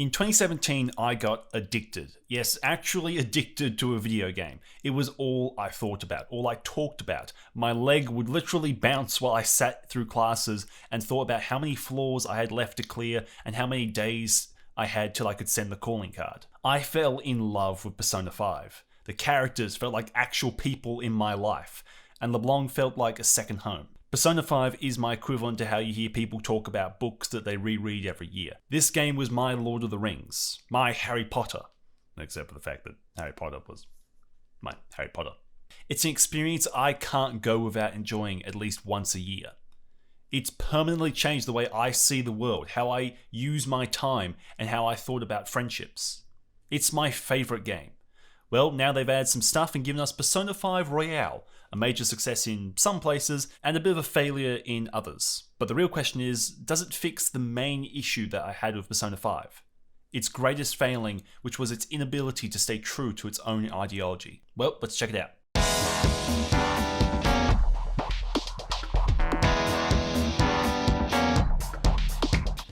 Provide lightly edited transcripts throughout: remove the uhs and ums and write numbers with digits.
In 2017, I got addicted. Yes, actually addicted to a video game. It was all I thought about, all I talked about. My leg would literally bounce while I sat through classes and thought about how many floors I had left to clear and how many days I had till I could send the calling card. I fell in love with Persona 5. The characters felt like actual people in my life, and LeBlanc felt like a second home. Persona 5 is my equivalent to how you hear people talk about books that they reread every year. This game was my Lord of the Rings, my Harry Potter, except for the fact that Harry Potter was my Harry Potter. It's an experience I can't go without enjoying at least once a year. It's permanently changed the way I see the world, how I use my time, and how I thought about friendships. It's my favourite game. Well, now they've added some stuff and given us Persona 5 Royale, a major success in some places and a bit of a failure in others. But the real question is, does it fix the main issue that I had with Persona 5? Its greatest failing, which was its inability to stay true to its own ideology. Well, let's check it out.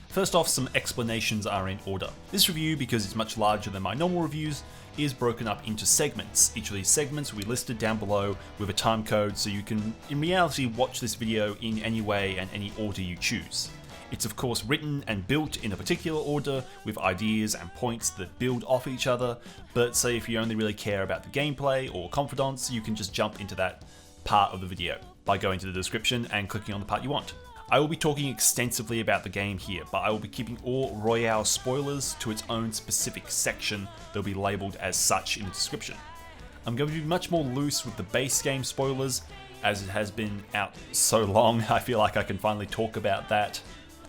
First off, some explanations are in order. This review, because it's much larger than my normal reviews, is broken up into segments. Each of these segments will be listed down below with a time code, so you can, in reality, watch this video in any way and any order you choose. It's of course written and built in a particular order with ideas and points that build off each other, but say if you only really care about the gameplay or Confidants, you can just jump into that part of the video by going to the description and clicking on the part you want. I will be talking extensively about the game here, but I will be keeping all Royale spoilers to its own specific section that will be labelled as such in the description. I'm going to be much more loose with the base game spoilers, as it has been out so long. I feel like I can finally talk about that,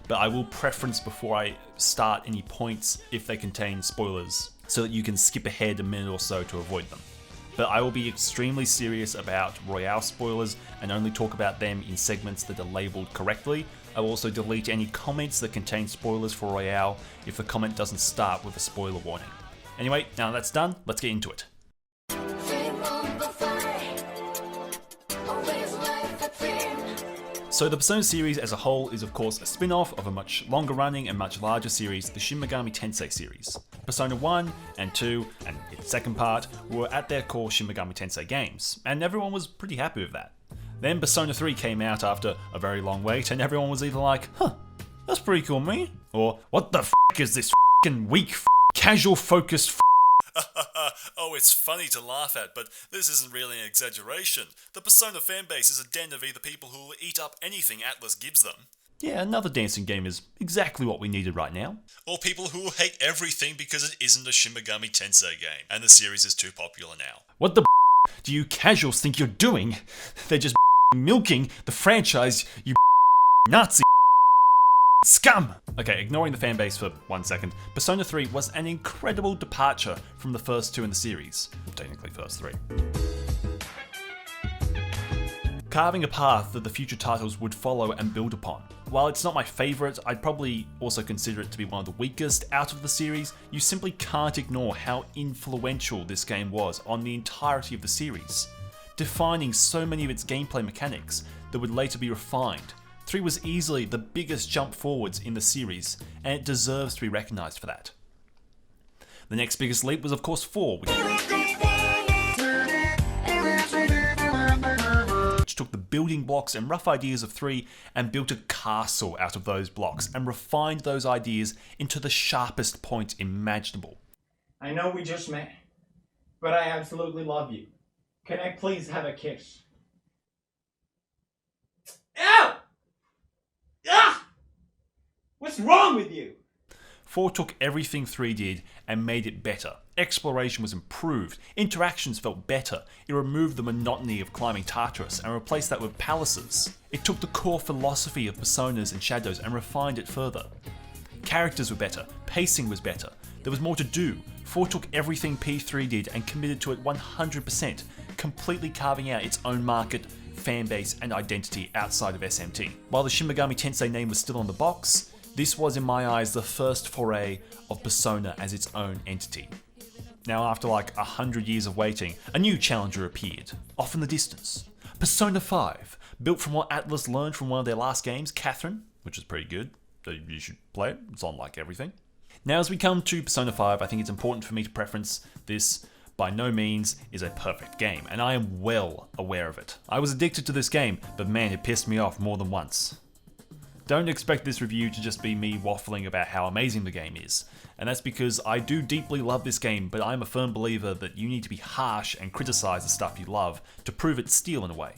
but I will preference before I start any points if they contain spoilers, so that you can skip ahead a minute or so to avoid them. But I will be extremely serious about Royale spoilers and only talk about them in segments that are labelled correctly. I will also delete any comments that contain spoilers for Royale if the comment doesn't start with a spoiler warning. Anyway, now that's done, let's get into it. So the Persona series as a whole is of course a spin-off of a much longer running and much larger series, the Shin Megami Tensei series. Persona 1 and 2 and its second part were at their core Shin Megami Tensei games, and everyone was pretty happy with that. Then Persona 3 came out after a very long wait, and everyone was either like, huh, that's pretty cool, me, or what the f*** is this f***ing weak casual focused Oh, it's funny to laugh at, but this isn't really an exaggeration. The Persona fanbase is a den of either people who will eat up anything Atlus gives them. Yeah, another dancing game is exactly what we needed right now. Or people who will hate everything because it isn't a Shin Megami Tensei game, and the series is too popular now. What the do you casuals think you're doing? They're just milking the franchise, you Nazi scum! Okay, ignoring the fanbase for 1 second, Persona 3 was an incredible departure from the first two in the series. Technically first three. Carving a path that the future titles would follow and build upon. While it's not my favourite, I'd probably also consider it to be one of the weakest out of the series. You simply can't ignore how influential this game was on the entirety of the series, defining so many of its gameplay mechanics that would later be refined. 3 was easily the biggest jump forwards in the series, and it deserves to be recognised for that. The next biggest leap was of course 4, which took the building blocks and rough ideas of 3 and built a castle out of those blocks and refined those ideas into the sharpest point imaginable. I know we just met, but I absolutely love you. Can I please have a kiss? Ow! Ah! What's wrong with you? 4 took everything 3 did and made it better. Exploration was improved, interactions felt better, it removed the monotony of climbing Tartarus and replaced that with palaces. It took the core philosophy of personas and shadows and refined it further. Characters were better, pacing was better, there was more to do. 4 took everything P3 did and committed to it 100%, completely carving out its own market, fanbase and identity outside of SMT. While the Shin Megami Tensei name was still on the box, this was in my eyes the first foray of Persona as its own entity. Now after like 100 years of waiting, a new challenger appeared, off in the distance. Persona 5, built from what Atlus learned from one of their last games, Catherine, which is pretty good, so you should play it, it's on like everything. Now, as we come to Persona 5, I think it's important for me to preference this by no means is a perfect game, and I am well aware of it. I was addicted to this game, but man, it pissed me off more than once. Don't expect this review to just be me waffling about how amazing the game is, and that's because I do deeply love this game, but I'm a firm believer that you need to be harsh and criticize the stuff you love to prove its steel in a way.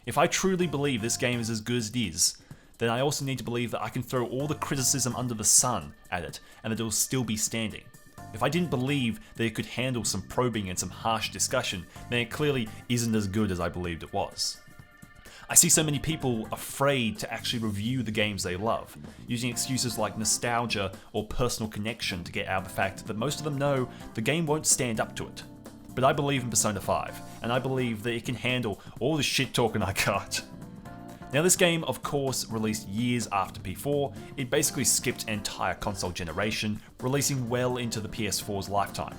If I truly believe this game is as good as it is, then I also need to believe that I can throw all the criticism under the sun at it, and that it will still be standing. If I didn't believe that it could handle some probing and some harsh discussion, then it clearly isn't as good as I believed it was. I see so many people afraid to actually review the games they love, using excuses like nostalgia or personal connection to get out the fact that most of them know the game won't stand up to it. But I believe in Persona 5, and I believe that it can handle all the shit talking I got. Now, this game, of course, released years after P4. It basically skipped an entire console generation, releasing well into the PS4's lifetime.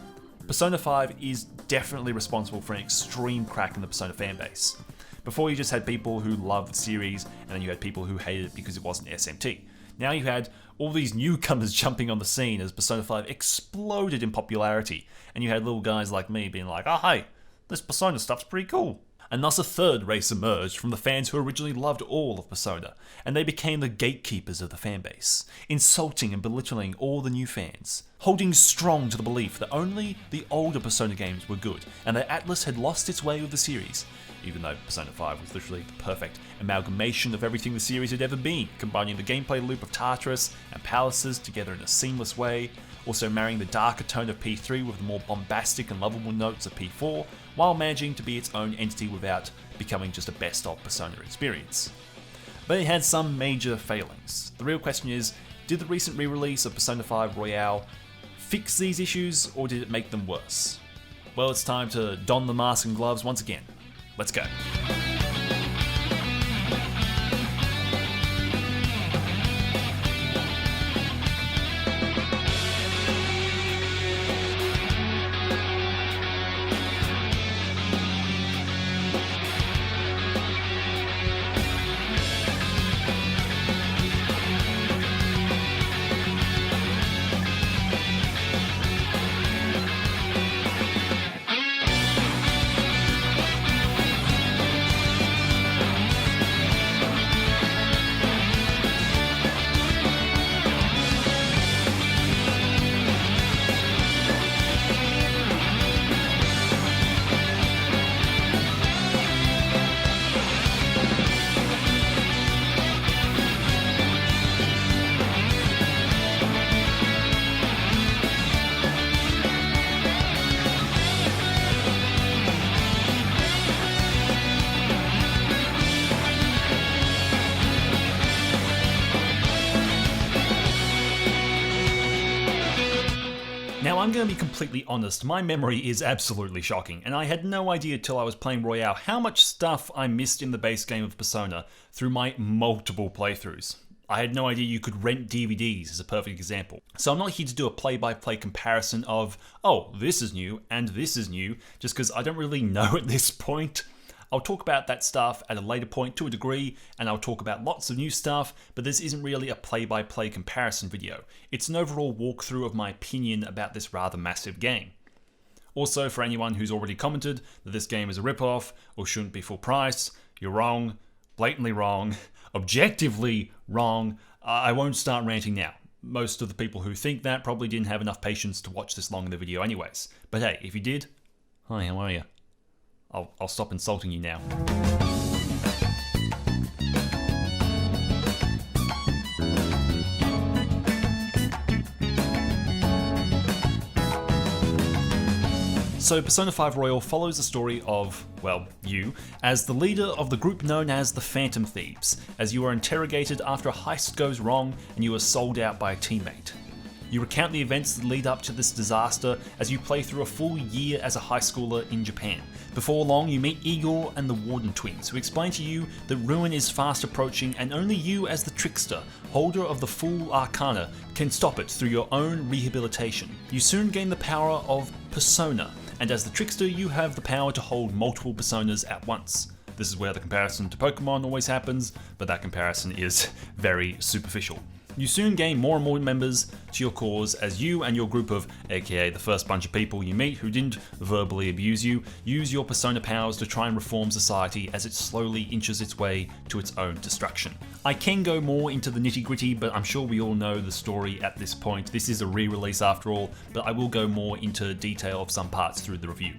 Persona 5 is definitely responsible for an extreme crack in the Persona fanbase. Before, you just had people who loved the series, and then you had people who hated it because it wasn't SMT. Now you had all these newcomers jumping on the scene as Persona 5 exploded in popularity, and you had little guys like me being like, oh hey, this Persona stuff's pretty cool. And thus a third race emerged from the fans who originally loved all of Persona, and they became the gatekeepers of the fanbase, insulting and belittling all the new fans, holding strong to the belief that only the older Persona games were good, and that Atlus had lost its way with the series, even though Persona 5 was literally the perfect amalgamation of everything the series had ever been, combining the gameplay loop of Tartarus and palaces together in a seamless way, also marrying the darker tone of P3 with the more bombastic and lovable notes of P4, while managing to be its own entity without becoming just a best-of Persona experience. But it had some major failings. The real question is, did the recent re-release of Persona 5 Royale fix these issues, or did it make them worse? Well, it's time to don the mask and gloves once again. Let's go. Now, I'm going to be completely honest, my memory is absolutely shocking, and I had no idea till I was playing Royale how much stuff I missed in the base game of Persona through my multiple playthroughs. I had no idea you could rent DVDs as a perfect example. So I'm not here to do a play-by-play comparison of, oh, this is new and this is new, just because I don't really know at this point. I'll talk about that stuff at a later point to a degree, and I'll talk about lots of new stuff, but this isn't really a play-by-play comparison video. It's an overall walkthrough of my opinion about this rather massive game. Also, for anyone who's already commented that this game is a ripoff or shouldn't be full price, you're wrong, blatantly wrong, objectively wrong. I won't start ranting now. Most of the people who think that probably didn't have enough patience to watch this long in the video anyways. But hey, if you did, hi, how are you? I'll stop insulting you now. So Persona 5 Royal follows the story of, well, you, as the leader of the group known as the Phantom Thieves, as you are interrogated after a heist goes wrong and you are sold out by a teammate. You recount the events that lead up to this disaster as you play through a full year as a high schooler in Japan. Before long, you meet Igor and the Warden twins, who explain to you that ruin is fast approaching and only you as the trickster, holder of the full arcana, can stop it through your own rehabilitation. You soon gain the power of Persona, and as the trickster you have the power to hold multiple personas at once. This is where the comparison to Pokemon always happens, but that comparison is very superficial. You soon gain more and more members to your cause as you and your group of, aka the first bunch of people you meet who didn't verbally abuse you, use your persona powers to try and reform society as it slowly inches its way to its own destruction. I can go more into the nitty gritty, but I'm sure we all know the story at this point. This is a re-release after all, but I will go more into detail of some parts through the review.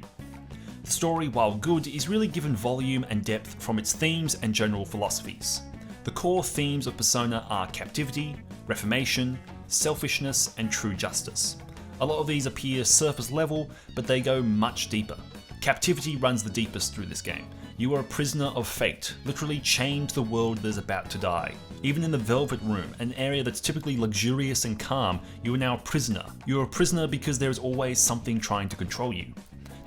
The story, while good, is really given volume and depth from its themes and general philosophies. The core themes of Persona are captivity, reformation, selfishness, and true justice. A lot of these appear surface level, but they go much deeper. Captivity runs the deepest through this game. You are a prisoner of fate, literally chained to the world that is about to die. Even in the Velvet Room, an area that's typically luxurious and calm, you are now a prisoner. You are a prisoner because there is always something trying to control you.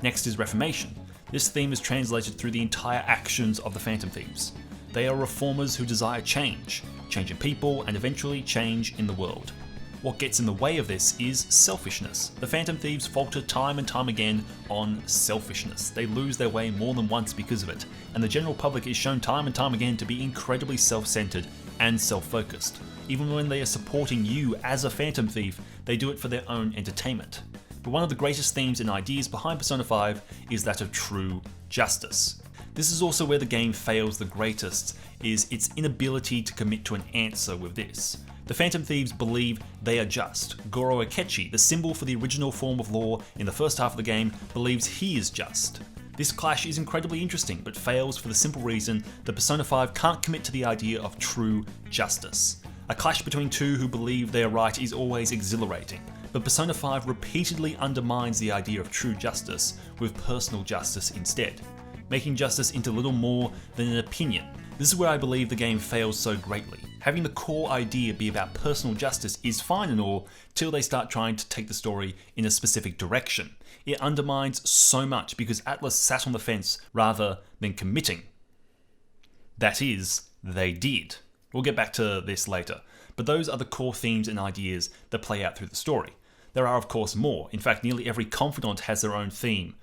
Next is reformation. This theme is translated through the entire actions of the Phantom Thieves. They are reformers who desire change in people, and eventually change in the world. What gets in the way of this is selfishness. The Phantom Thieves falter time and time again on selfishness. They lose their way more than once because of it, and the general public is shown time and time again to be incredibly self-centered and self-focused. Even when they are supporting you as a Phantom Thief, they do it for their own entertainment. But one of the greatest themes and ideas behind Persona 5 is that of true justice. This is also where the game fails the greatest, is its inability to commit to an answer with this. The Phantom Thieves believe they are just. Goro Akechi, the symbol for the original form of law in the first half of the game, believes he is just. This clash is incredibly interesting, but fails for the simple reason that Persona 5 can't commit to the idea of true justice. A clash between two who believe they are right is always exhilarating, but Persona 5 repeatedly undermines the idea of true justice with personal justice instead, making justice into little more than an opinion. This is where I believe the game fails so greatly. Having the core idea be about personal justice is fine and all, till they start trying to take the story in a specific direction. It undermines so much because Atlus sat on the fence rather than committing. That is, they did. We'll get back to this later, but those are the core themes and ideas that play out through the story. There are of course more. In fact, nearly every Confidant has their own theme.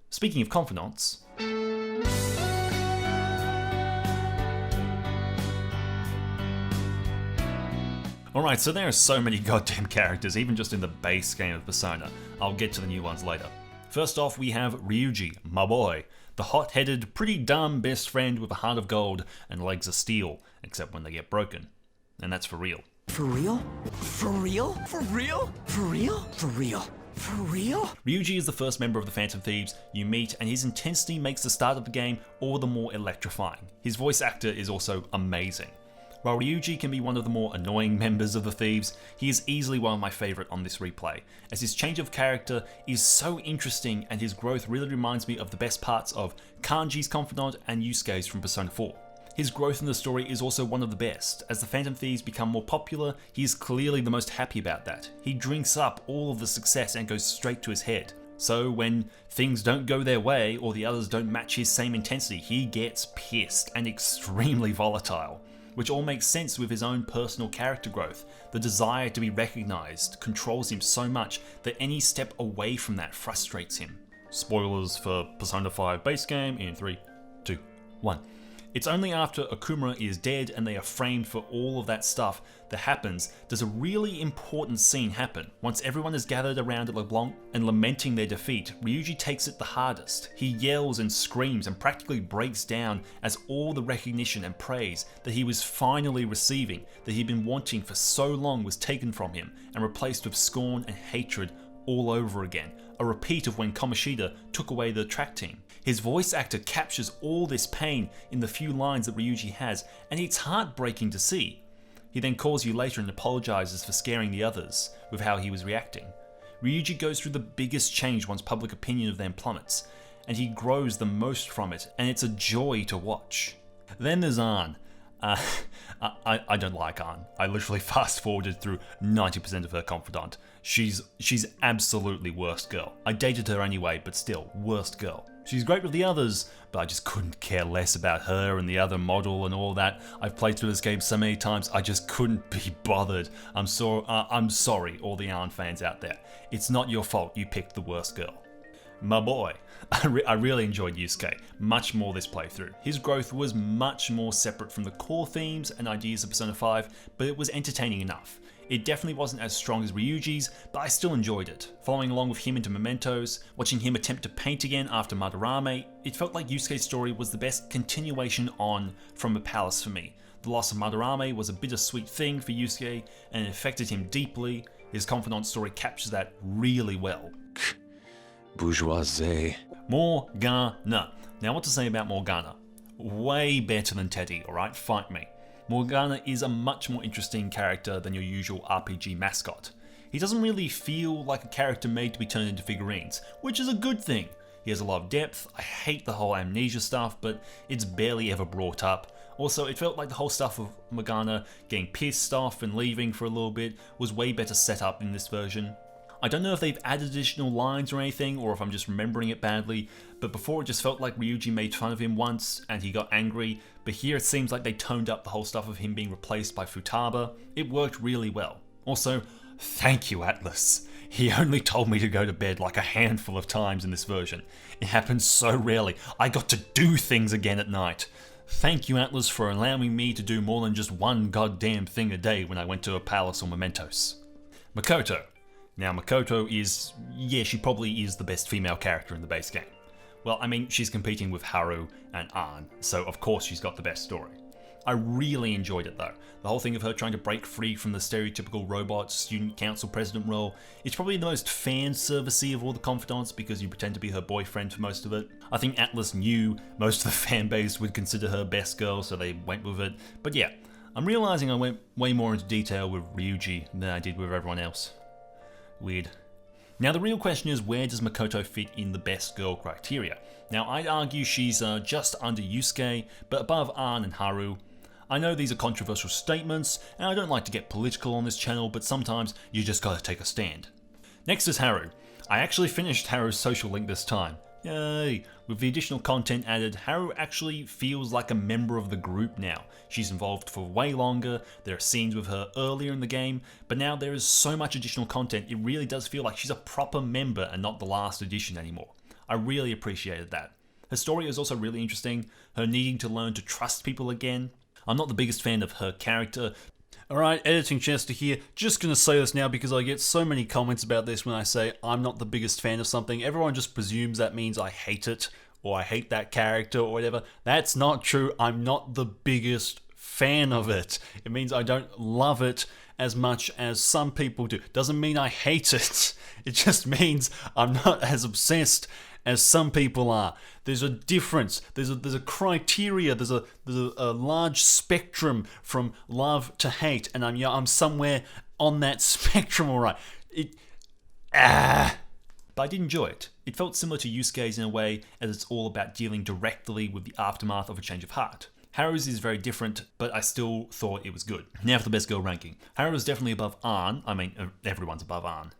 Speaking of Confidants, alright, so there are so many goddamn characters, even just in the base game of Persona. I'll get to the new ones later. First off, we have Ryuji, my boy. The hot-headed, pretty dumb best friend with a heart of gold and legs of steel, except when they get broken. And that's for real. For real? For real? For real? For real? For real? For real? Ryuji is the first member of the Phantom Thieves you meet, and his intensity makes the start of the game all the more electrifying. His voice actor is also amazing. While Ryuji can be one of the more annoying members of the Thieves, he is easily one of my favourite on this replay, as his change of character is so interesting and his growth really reminds me of the best parts of Kanji's Confidant and Yusuke's from Persona 4. His growth in the story is also one of the best. As the Phantom Thieves become more popular, he is clearly the most happy about that. He drinks up all of the success and goes straight to his head. So when things don't go their way or the others don't match his same intensity, he gets pissed and extremely volatile. Which all makes sense with his own personal character growth. The desire to be recognised controls him so much that any step away from that frustrates him. Spoilers for Persona 5 base game in 3, 2, 1. It's only after Okumura is dead and they are framed for all of that stuff that happens does a really important scene happen. Once everyone is gathered around at LeBlanc and lamenting their defeat, Ryuji takes it the hardest. He yells and screams and practically breaks down as all the recognition and praise that he was finally receiving, that he'd been wanting for so long, was taken from him and replaced with scorn and hatred all over again. A repeat of when Kamoshida took away the track team. His voice actor captures all this pain in the few lines that Ryuji has, and it's heartbreaking to see. He then calls you later and apologizes for scaring the others with how he was reacting. Ryuji goes through the biggest change once public opinion of them plummets, and he grows the most from it, and it's a joy to watch. Then there's Ann. I don't like Ann. I literally fast forwarded through 90% of her Confidant. She's absolutely worst girl. I dated her anyway, but still, worst girl. She's great with the others, but I just couldn't care less about her and the other model and all that. I've played through this game so many times, I just couldn't be bothered. I'm sorry, all the Arn fans out there. It's not your fault you picked the worst girl. My boy. I really enjoyed Yusuke, much more this playthrough. His growth was much more separate from the core themes and ideas of Persona 5, but it was entertaining enough. It definitely wasn't as strong as Ryuji's, but I still enjoyed it. Following along with him into Mementos, watching him attempt to paint again after Madarame, it felt like Yusuke's story was the best continuation on from a palace for me. The loss of Madarame was a bittersweet thing for Yusuke, and it affected him deeply. His Confidant story captures that really well. Bourgeoisie. Morgana. Now what to say about Morgana? Way better than Teddy, alright? Fight me. Morgana is a much more interesting character than your usual RPG mascot. He doesn't really feel like a character made to be turned into figurines, which is a good thing. He has a lot of depth. I hate the whole amnesia stuff, but it's barely ever brought up. Also, it felt like the whole stuff of Morgana getting pissed off and leaving for a little bit was way better set up in this version. I don't know if they've added additional lines or anything, or if I'm just remembering it badly, but before it just felt like Ryuji made fun of him once and he got angry, but here it seems like they toned up the whole stuff of him being replaced by Futaba. It worked really well. Also, thank you, Atlus. He only told me to go to bed like a handful of times in this version. It happens so rarely. I got to do things again at night. Thank you, Atlus, for allowing me to do more than just one goddamn thing a day when I went to a palace or Mementos. Makoto. Now, Makoto is, yeah, she probably is the best female character in the base game. Well, I mean, she's competing with Haru and Ann, so of course she's got the best story. I really enjoyed it though. The whole thing of her trying to break free from the stereotypical robot student council president role. It's probably the most fan servicey of all the Confidants because you pretend to be her boyfriend for most of it. I think Atlus knew most of the fan base would consider her best girl, so they went with it. But yeah, I'm realizing I went way more into detail with Ryuji than I did with everyone else. Weird. Now the real question is, where does Makoto fit in the best girl criteria? Now I'd argue she's just under Yusuke, but above Ann and Haru. I know these are controversial statements, and I don't like to get political on this channel, but sometimes you just gotta take a stand. Next is Haru. I actually finished Haru's social link this time. Yay! With the additional content added, Haru actually feels like a member of the group now. She's involved for way longer, there are scenes with her earlier in the game, but now there is so much additional content, it really does feel like she's a proper member and not the last edition anymore. I really appreciated that. Her story is also really interesting, her needing to learn to trust people again. I'm not the biggest fan of her character. Alright, Editing Chester here. Just gonna say this now because I get so many comments about this when I say I'm not the biggest fan of something. Everyone just presumes that means I hate it, or I hate that character, or whatever. That's not true. I'm not the biggest fan of it. It means I don't love it as much as some people do. Doesn't mean I hate it. It just means I'm not as obsessed as some people are. There's a difference. There's a criteria. There's a large spectrum from love to hate, and I'm somewhere on that spectrum. All right. But I did enjoy it. It felt similar to Yusuke's in a way, as it's all about dealing directly with the aftermath of a change of heart. Haru's is very different, but I still thought it was good. Now for the best girl ranking. Haru is definitely above Ann. I mean, everyone's above Ann.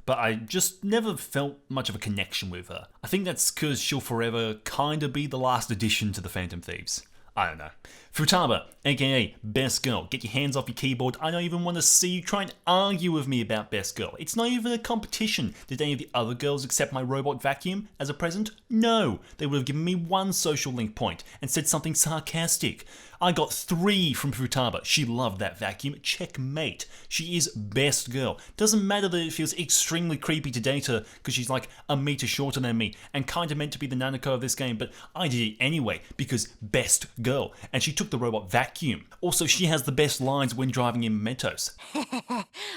But I just never felt much of a connection with her. I think that's because she'll forever kinda be the last addition to the Phantom Thieves. I don't know. Futaba, aka Best Girl. Get your hands off your keyboard. I don't even want to see you try and argue with me about Best Girl. It's not even a competition. Did any of the other girls accept my robot vacuum as a present? No. They would have given me 1 social link point and said something sarcastic. I got 3 from Futaba. She loved that vacuum. Checkmate. She is Best Girl. Doesn't matter that it feels extremely creepy to date her because she's like a meter shorter than me and kinda meant to be the Nanako of this game, but I did it anyway because Best Girl. And she took the robot vacuum. Also, she has the best lines when driving in Mementos.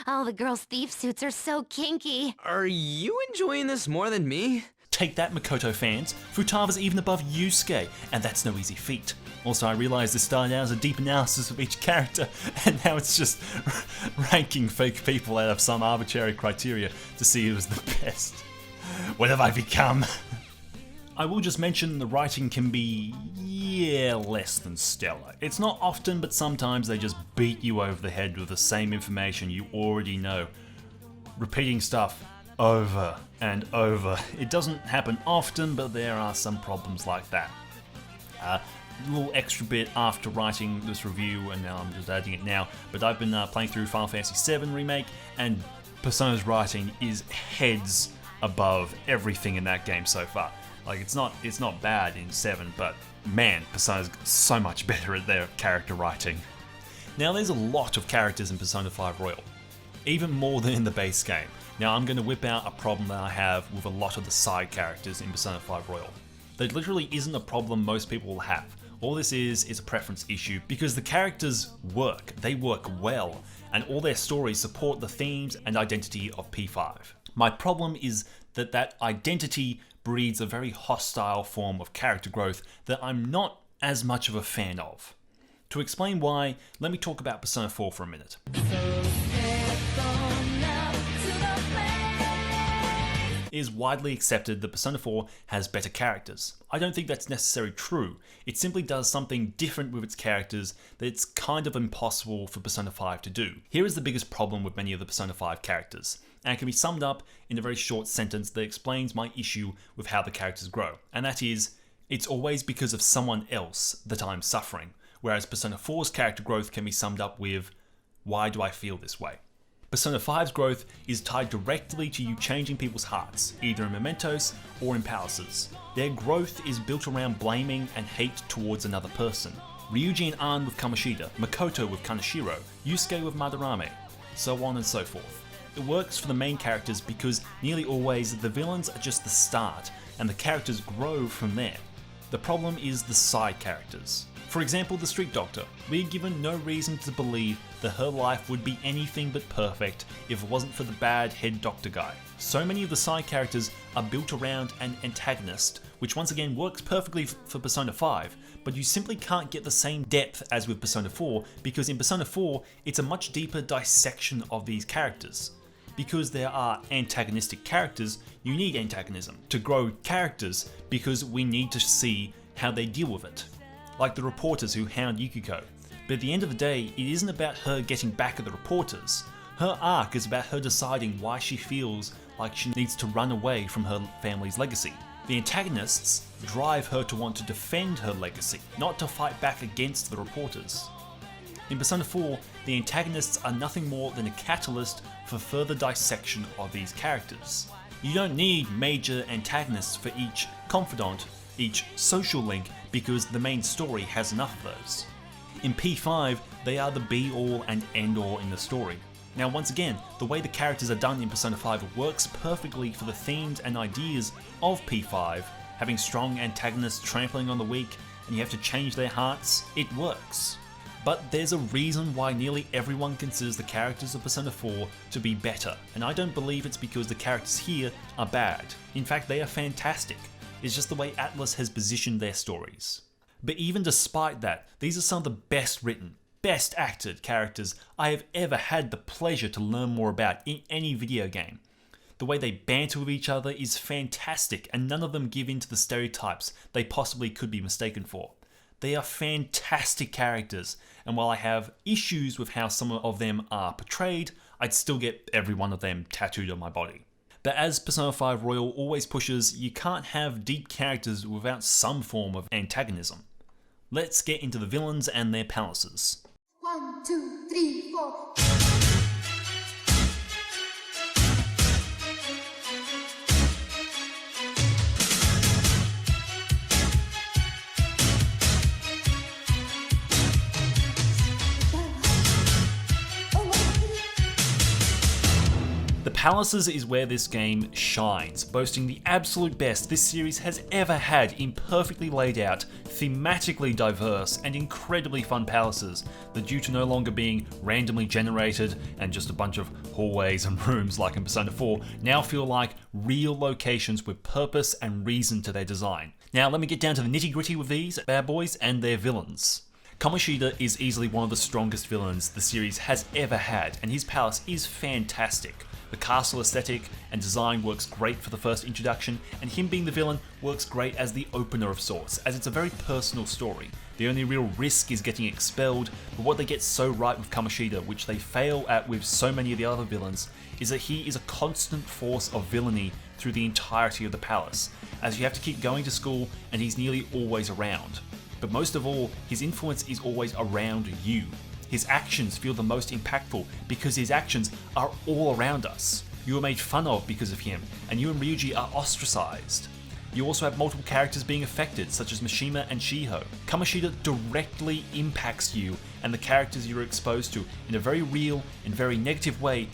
All the girls' thief suits are so kinky. Are you enjoying this more than me? Take that, Makoto fans. Futaba's even above Yusuke, and that's no easy feat. Also, I realised this started out as a deep analysis of each character, and now it's just ranking fake people out of some arbitrary criteria to see who's the best. What have I become? I will just mention the writing can be, less than stellar. It's not often, but sometimes they just beat you over the head with the same information you already know. Repeating stuff over and over. It doesn't happen often, but there are some problems like that. A little extra bit after writing this review, and now I'm just adding it now, but I've been playing through Final Fantasy VII Remake, and Persona's writing is heads above everything in that game so far. Like, it's not bad in 7, but man, Persona's so much better at their character writing. Now, there's a lot of characters in Persona 5 Royal. even more than in the base game. Now I'm going to whip out a problem that I have with a lot of the side characters in Persona 5 Royal. There literally isn't a problem most people will have. All this is a preference issue because the characters work, they work well, and all their stories support the themes and identity of P5. My problem is that that identity breeds a very hostile form of character growth that I'm not as much of a fan of. To explain why, let me talk about Persona 4 for a minute. It is widely accepted that Persona 4 has better characters. I don't think that's necessarily true. It simply does something different with its characters that it's kind of impossible for Persona 5 to do. Here is the biggest problem with many of the Persona 5 characters, and it can be summed up in a very short sentence that explains my issue with how the characters grow, and that is, it's always because of someone else that I'm suffering, whereas Persona 4's character growth can be summed up with, why do I feel this way? Persona 5's growth is tied directly to you changing people's hearts, either in Mementos or in Palaces. Their growth is built around blaming and hate towards another person. Ryuji and Ann with Kamoshida, Makoto with Kaneshiro, Yusuke with Madarame, so on and so forth. It works for the main characters because nearly always the villains are just the start, and the characters grow from there. The problem is the side characters. For example, the Street Doctor. We are given no reason to believe that her life would be anything but perfect if it wasn't for the bad head doctor guy. So many of the side characters are built around an antagonist, which once again works perfectly for Persona 5, but you simply can't get the same depth as with Persona 4 because in Persona 4 it's a much deeper dissection of these characters. Because there are antagonistic characters, you need antagonism to grow characters because we need to see how they deal with it. Like the reporters who hound Yukiko. But at the end of the day, it isn't about her getting back at the reporters. Her arc is about her deciding why she feels like she needs to run away from her family's legacy. The antagonists drive her to want to defend her legacy, not to fight back against the reporters. In Persona 4, the antagonists are nothing more than a catalyst for further dissection of these characters. You don't need major antagonists for each confidant, each social link, because the main story has enough of those. In P5, they are the be-all and end-all in the story. Now once again, the way the characters are done in Persona 5 works perfectly for the themes and ideas of P5, having strong antagonists trampling on the weak, and you have to change their hearts, it works. But there's a reason why nearly everyone considers the characters of Persona 4 to be better, and I don't believe it's because the characters here are bad. In fact, they are fantastic. It's just the way Atlus has positioned their stories. But even despite that, these are some of the best written, best acted characters I have ever had the pleasure to learn more about in any video game. The way they banter with each other is fantastic, and none of them give in to the stereotypes they possibly could be mistaken for. They are fantastic characters, and while I have issues with how some of them are portrayed, I'd still get every one of them tattooed on my body. But as Persona 5 Royal always pushes, you can't have deep characters without some form of antagonism. Let's get into the villains and their palaces. 1, 2, 3, 4. The Palaces is where this game shines, boasting the absolute best this series has ever had in perfectly laid out, thematically diverse, and incredibly fun palaces that, due to no longer being randomly generated and just a bunch of hallways and rooms like in Persona 4, now feel like real locations with purpose and reason to their design. Now let me get down to the nitty gritty with these bad boys and their villains. Kamoshida is easily one of the strongest villains the series has ever had, and his palace is fantastic. The castle aesthetic and design works great for the first introduction, and him being the villain works great as the opener of sorts, as it's a very personal story. The only real risk is getting expelled, but what they get so right with Kamoshida, which they fail at with so many of the other villains, is that he is a constant force of villainy through the entirety of the palace, as you have to keep going to school and he's nearly always around. But most of all, his influence is always around you. His actions feel the most impactful because his actions are all around us. You are made fun of because of him, and you and Ryuji are ostracized. You also have multiple characters being affected, such as Mishima and Shiho. Kamoshida directly impacts you and the characters you're exposed to in a very real and very negative way,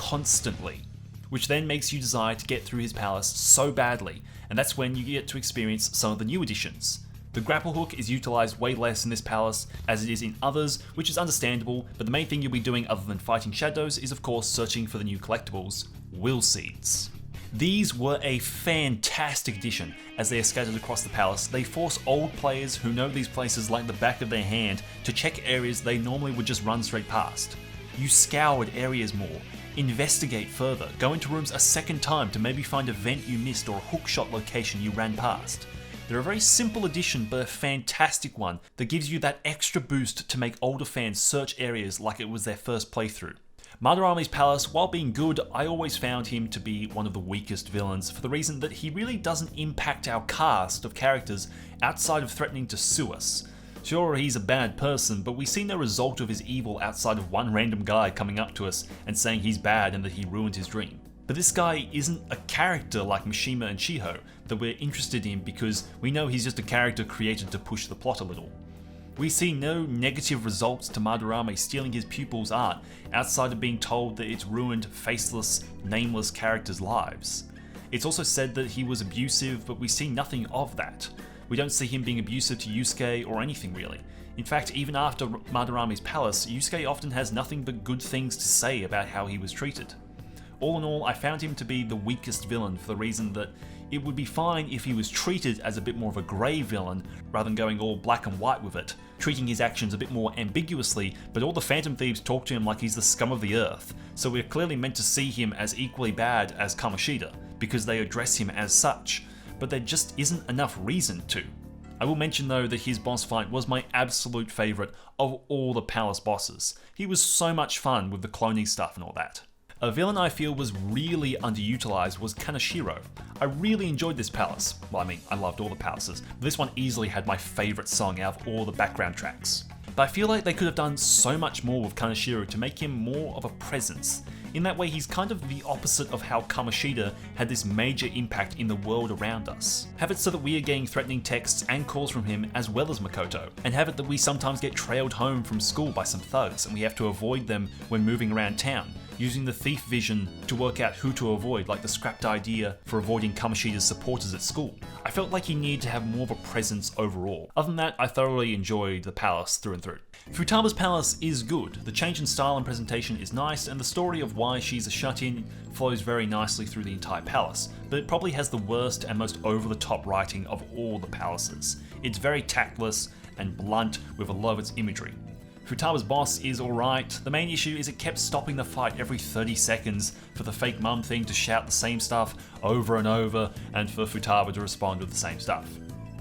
constantly, which then makes you desire to get through his palace so badly, and that's when you get to experience some of the new additions. The grapple hook is utilised way less in this palace as it is in others, which is understandable, but the main thing you'll be doing other than fighting shadows is of course searching for the new collectibles, will seeds. These were a fantastic addition. As they are scattered across the palace, they force old players who know these places like the back of their hand to check areas they normally would just run straight past. You scoured areas more, investigate further, go into rooms a second time to maybe find a vent you missed or a hookshot location you ran past. They're a very simple addition but a fantastic one that gives you that extra boost to make older fans search areas like it was their first playthrough. Madarame's palace, while being good, I always found him to be one of the weakest villains for the reason that he really doesn't impact our cast of characters outside of threatening to sue us. Sure, he's a bad person, but we see no result of his evil outside of one random guy coming up to us and saying he's bad and that he ruined his dream. But this guy isn't a character like Mishima and Shiho that we're interested in because we know he's just a character created to push the plot a little. We see no negative results to Madarame stealing his pupils' art outside of being told that it's ruined faceless, nameless characters' lives. It's also said that he was abusive, but we see nothing of that. We don't see him being abusive to Yusuke or anything really. In fact, even after Madarame's palace, Yusuke often has nothing but good things to say about how he was treated. All in all, I found him to be the weakest villain for the reason that it would be fine if he was treated as a bit more of a grey villain rather than going all black and white with it, treating his actions a bit more ambiguously, but all the Phantom Thieves talk to him like he's the scum of the earth, so we're clearly meant to see him as equally bad as Kamoshida, because they address him as such, but there just isn't enough reason to. I will mention though that his boss fight was my absolute favourite of all the palace bosses. He was so much fun with the cloning stuff and all that. A villain I feel was really underutilized was Kaneshiro. I really enjoyed this palace. Well, I mean, I loved all the palaces, but this one easily had my favourite song out of all the background tracks. But I feel like they could have done so much more with Kaneshiro to make him more of a presence. In that way, he's kind of the opposite of how Kamoshida had this major impact in the world around us. Have it so that we are getting threatening texts and calls from him as well as Makoto, and have it that we sometimes get trailed home from school by some thugs and we have to avoid them when moving around town, using the thief vision to work out who to avoid, like the scrapped idea for avoiding Kamoshida's supporters at school. I felt like he needed to have more of a presence overall. Other than that, I thoroughly enjoyed the palace through and through. Futaba's palace is good, the change in style and presentation is nice, and the story of why she's a shut-in flows very nicely through the entire palace, but it probably has the worst and most over-the-top writing of all the palaces. It's very tactless and blunt with a lot of its imagery. Futaba's boss is alright, the main issue is it kept stopping the fight every 30 seconds for the fake mum thing to shout the same stuff over and over and for Futaba to respond with the same stuff.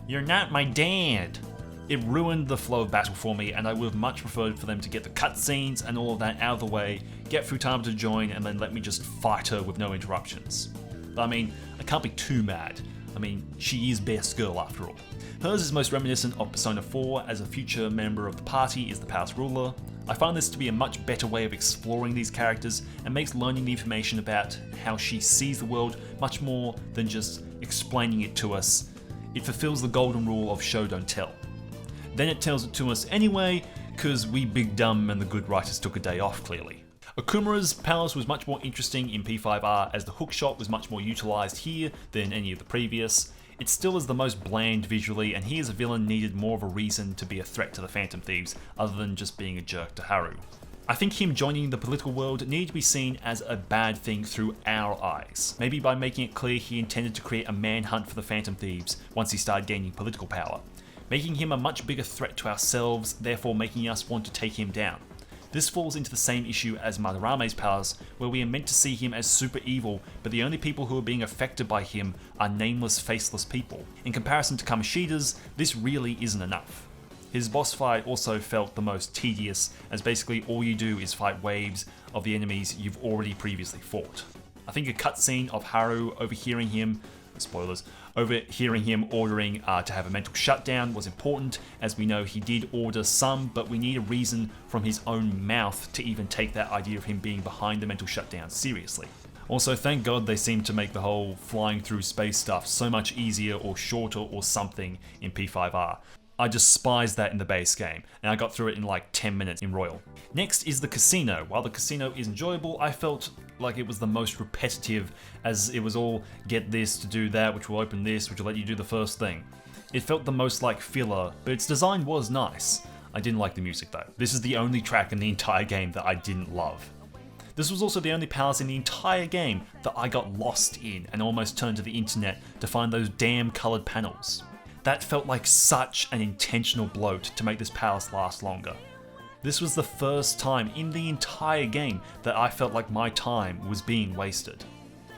You're not my dad! It ruined the flow of battle for me, and I would have much preferred for them to get the cutscenes and all of that out of the way, get Futaba to join, and then let me just fight her with no interruptions. But I mean, I can't be too mad. I mean, she is best girl after all. Hers is most reminiscent of Persona 4, as a future member of the party is the palace ruler. I find this to be a much better way of exploring these characters and makes learning the information about how she sees the world much more than just explaining it to us. It fulfills the golden rule of show don't tell. Then it tells it to us anyway, cause we big dumb and the good writers took a day off clearly. Okumura's palace was much more interesting in P5R as the hookshot was much more utilised here than any of the previous. It still is the most bland visually, and he as a villain needed more of a reason to be a threat to the Phantom Thieves other than just being a jerk to Haru. I think him joining the political world needed to be seen as a bad thing through our eyes, maybe by making it clear he intended to create a manhunt for the Phantom Thieves once he started gaining political power, making him a much bigger threat to ourselves, therefore making us want to take him down. This falls into the same issue as Madarame's palace, where we are meant to see him as super evil, but the only people who are being affected by him are nameless, faceless people. In comparison to Kamoshida's, this really isn't enough. His boss fight also felt the most tedious, as basically all you do is fight waves of the enemies you've already previously fought. I think a cutscene of Haru overhearing him, spoilers, overhearing him ordering to have a mental shutdown was important, as we know he did order some, but we need a reason from his own mouth to even take that idea of him being behind the mental shutdown seriously. Also, thank God they seem to make the whole flying through space stuff so much easier or shorter or something in P5R. I despised that in the base game, and I got through it in like 10 minutes in Royal. Next is the casino. While the casino is enjoyable, I felt like it was the most repetitive, as it was all get this to do that, which will open this, which will let you do the first thing. It felt the most like filler, but its design was nice. I didn't like the music though. This is the only track in the entire game that I didn't love. This was also the only palace in the entire game that I got lost in and almost turned to the internet to find those damn coloured panels. That felt like such an intentional bloat to make this palace last longer. This was the first time in the entire game that I felt like my time was being wasted.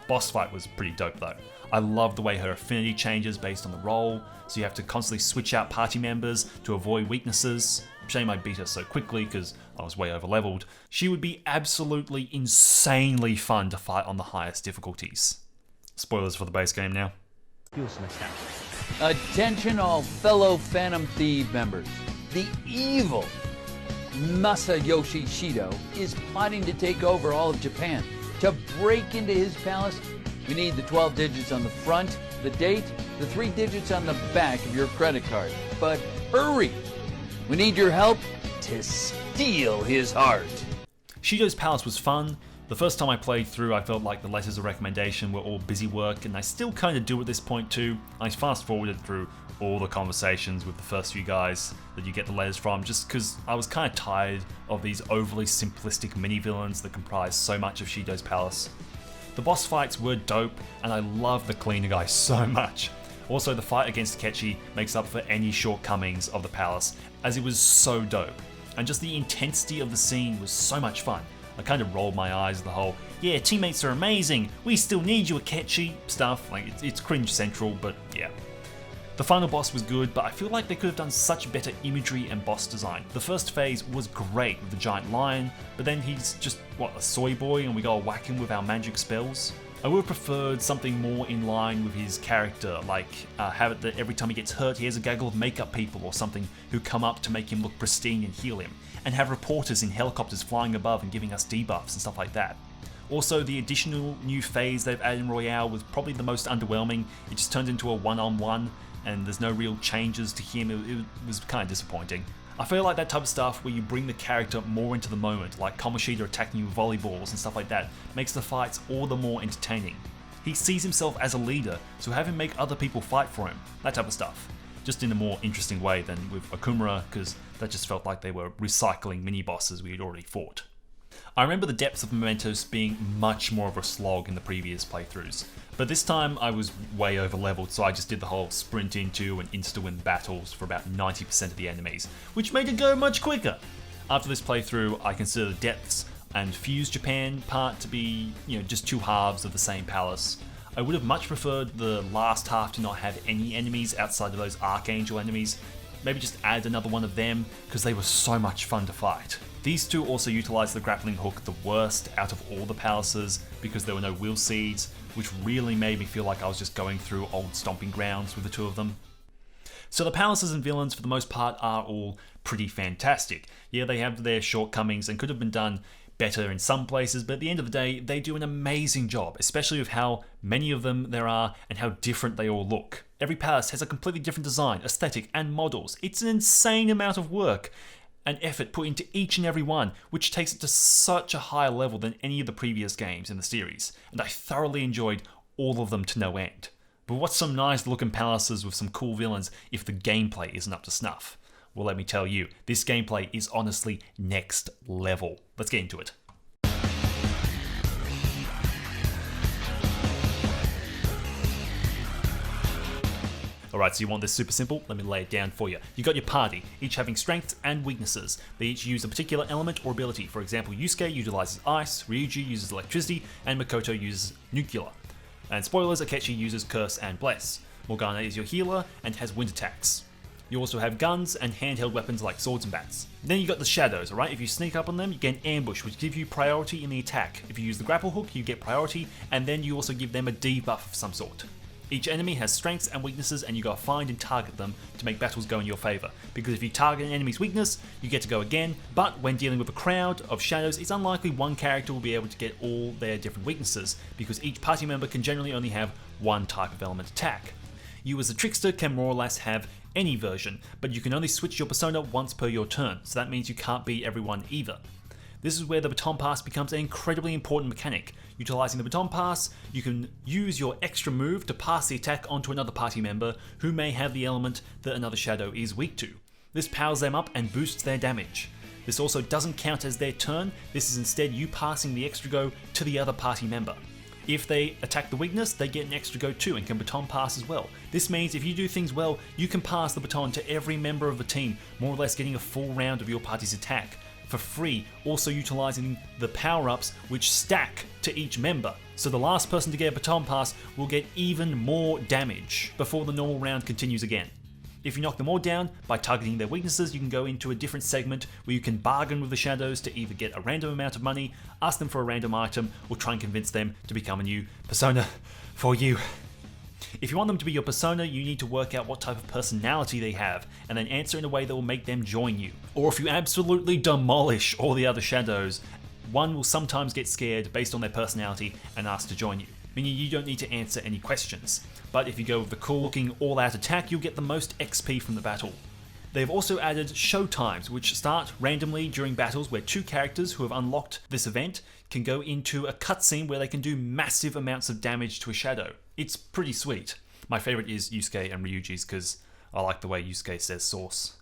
Boss fight was pretty dope though. I love the way her affinity changes based on the role, so you have to constantly switch out party members to avoid weaknesses. Shame I beat her so quickly because I was way over leveled. She would be absolutely insanely fun to fight on the highest difficulties. Spoilers for the base game now. Attention all fellow Phantom Thief members. The evil Masayoshi Shido is plotting to take over all of Japan. To break into his palace, we need the 12 digits on the front, the date, the 3 digits on the back of your credit card. But hurry! We need your help to steal his heart. Shido's palace was fun. The first time I played through, I felt like the letters of recommendation were all busy work, and I still kind of do at this point too. I fast forwarded through all the conversations with the first few guys that you get the letters from, just because I was kind of tired of these overly simplistic mini-villains that comprise so much of Shido's palace. The boss fights were dope, and I love the cleaner guy so much. Also, the fight against Akechi makes up for any shortcomings of the palace, as it was so dope. And just the intensity of the scene was so much fun. I kind of rolled my eyes at the whole, yeah, teammates are amazing, we still need you Akechi stuff. Like, it's cringe central, but yeah. The final boss was good, but I feel like they could have done such better imagery and boss design. The first phase was great with the giant lion, but then he's just, what, a soy boy and we gotta whack him with our magic spells? I would have preferred something more in line with his character, like have it that every time he gets hurt he has a gaggle of makeup people or something who come up to make him look pristine and heal him, and have reporters in helicopters flying above and giving us debuffs and stuff like that. Also, the additional new phase they've added in Royale was probably the most underwhelming. It just turned into a one-on-one, and there's no real changes to him. It was kind of disappointing. I feel like that type of stuff where you bring the character more into the moment, like Kamoshida attacking you with volleyballs and stuff like that, makes the fights all the more entertaining. He sees himself as a leader, so have him make other people fight for him, that type of stuff. Just in a more interesting way than with Okumura, because that just felt like they were recycling mini-bosses we had already fought. I remember the depths of Mementos being much more of a slog in the previous playthroughs, but this time I was way over leveled, so I just did the whole sprint into and insta-win battles for about 90% of the enemies, which made it go much quicker. After this playthrough, I consider the depths and Fuse Japan part to be, just two halves of the same palace. I would have much preferred the last half to not have any enemies outside of those Archangel enemies. Maybe just add another one of them, because they were so much fun to fight. These two also utilised the grappling hook the worst out of all the palaces because there were no will seeds, which really made me feel like I was just going through old stomping grounds with the two of them. So the palaces and villains for the most part are all pretty fantastic. Yeah, they have their shortcomings and could have been done better in some places, but at the end of the day, they do an amazing job, especially with how many of them there are and how different they all look. Every palace has a completely different design, aesthetic, and models. It's an insane amount of work and effort put into each and every one, which takes it to such a higher level than any of the previous games in the series, and I thoroughly enjoyed all of them to no end. But what's some nice looking palaces with some cool villains if the gameplay isn't up to snuff? Well, let me tell you, this gameplay is honestly next level. Let's get into it. Alright, so you want this super simple? Let me lay it down for you. You got your party, each having strengths and weaknesses. They each use a particular element or ability. For example, Yusuke utilizes ice, Ryuji uses electricity, and Makoto uses nuclear. And spoilers, Akechi uses curse and bless. Morgana is your healer and has wind attacks. You also have guns and handheld weapons like swords and bats. Then you got the shadows, alright? If you sneak up on them, you get an ambush, which gives you priority in the attack. If you use the grapple hook, you get priority, and then you also give them a debuff of some sort. Each enemy has strengths and weaknesses, and you gotta find and target them to make battles go in your favor. Because if you target an enemy's weakness, you get to go again, but when dealing with a crowd of shadows, it's unlikely one character will be able to get all their different weaknesses, because each party member can generally only have one type of element attack. You as a trickster can more or less have any version, but you can only switch your persona once per your turn, so that means you can't be everyone either. This is where the baton pass becomes an incredibly important mechanic. Utilizing the baton pass, you can use your extra move to pass the attack onto another party member who may have the element that another shadow is weak to. This powers them up and boosts their damage. This also doesn't count as their turn, this is instead you passing the extra go to the other party member. If they attack the weakness, they get an extra go too and can baton pass as well. This means if you do things well, you can pass the baton to every member of the team, more or less getting a full round of your party's attack for free, also utilizing the power-ups which stack to each member. So the last person to get a baton pass will get even more damage before the normal round continues again. If you knock them all down by targeting their weaknesses, you can go into a different segment where you can bargain with the shadows to either get a random amount of money, ask them for a random item, or try and convince them to become a new persona for you. If you want them to be your persona, you need to work out what type of personality they have, and then answer in a way that will make them join you. Or if you absolutely demolish all the other shadows, one will sometimes get scared based on their personality and ask to join you, meaning you don't need to answer any questions. But if you go with the cool looking all-out attack, you'll get the most XP from the battle. They've also added show times, which start randomly during battles where two characters who have unlocked this event can go into a cutscene where they can do massive amounts of damage to a shadow. It's pretty sweet. My favourite is Yusuke and Ryuji's because I like the way Yusuke says sauce.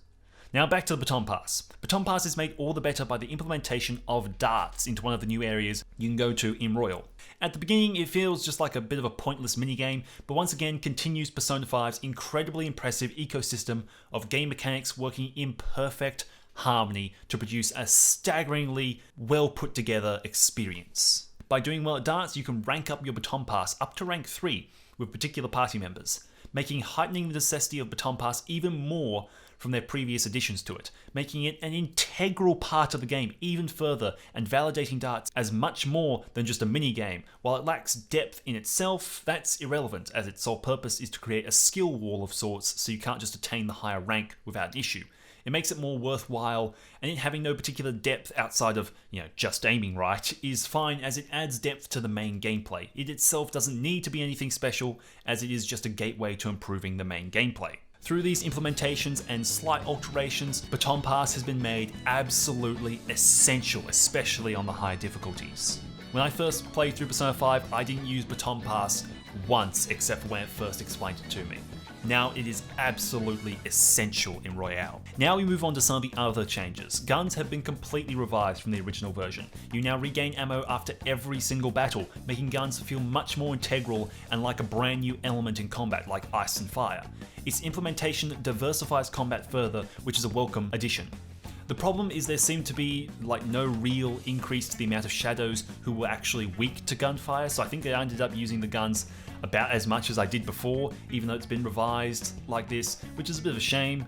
Now back to the baton pass. Baton pass is made all the better by the implementation of darts into one of the new areas you can go to in Royal. At the beginning it feels just like a bit of a pointless minigame, but once again continues Persona 5's incredibly impressive ecosystem of game mechanics working in perfect harmony to produce a staggeringly well put together experience. By doing well at darts, you can rank up your baton pass up to rank 3 with particular party members, making heightening the necessity of baton pass even more from their previous additions to it, making it an integral part of the game even further and validating darts as much more than just a mini game. While it lacks depth in itself, that's irrelevant as its sole purpose is to create a skill wall of sorts so you can't just attain the higher rank without an issue. It makes it more worthwhile, and it having no particular depth outside of, just aiming right is fine as it adds depth to the main gameplay. It itself doesn't need to be anything special as it is just a gateway to improving the main gameplay. Through these implementations and slight alterations, baton pass has been made absolutely essential, especially on the high difficulties. When I first played through Persona 5, I didn't use baton pass once except for when it first explained it to me. Now it is absolutely essential in Royale. Now we move on to some of the other changes. Guns have been completely revised from the original version. You now regain ammo after every single battle, making guns feel much more integral and like a brand new element in combat like ice and fire. Its implementation diversifies combat further, which is a welcome addition. The problem is there seemed to be no real increase to the amount of shadows who were actually weak to gunfire, so I think they ended up using the guns about as much as I did before, even though it's been revised like this, which is a bit of a shame.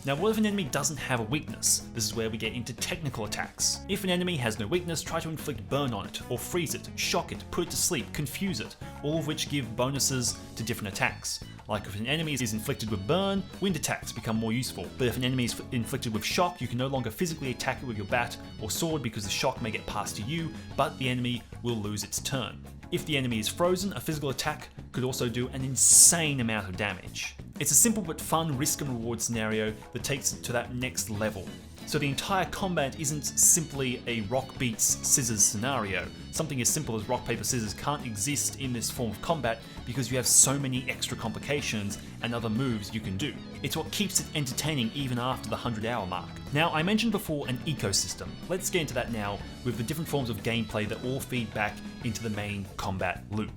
Now what if an enemy doesn't have a weakness? This is where we get into technical attacks. If an enemy has no weakness, try to inflict burn on it, or freeze it, shock it, put it to sleep, confuse it, all of which give bonuses to different attacks. Like if an enemy is inflicted with burn, wind attacks become more useful, but if an enemy is inflicted with shock, you can no longer physically attack it with your bat or sword because the shock may get passed to you, but the enemy will lose its turn. If the enemy is frozen, a physical attack could also do an insane amount of damage. It's a simple but fun risk and reward scenario that takes it to that next level. So the entire combat isn't simply a rock beats scissors scenario. Something as simple as rock paper scissors can't exist in this form of combat because you have so many extra complications and other moves you can do. It's what keeps it entertaining even after the 100-hour mark. Now I mentioned before an ecosystem. Let's get into that now with the different forms of gameplay that all feed back into the main combat loop.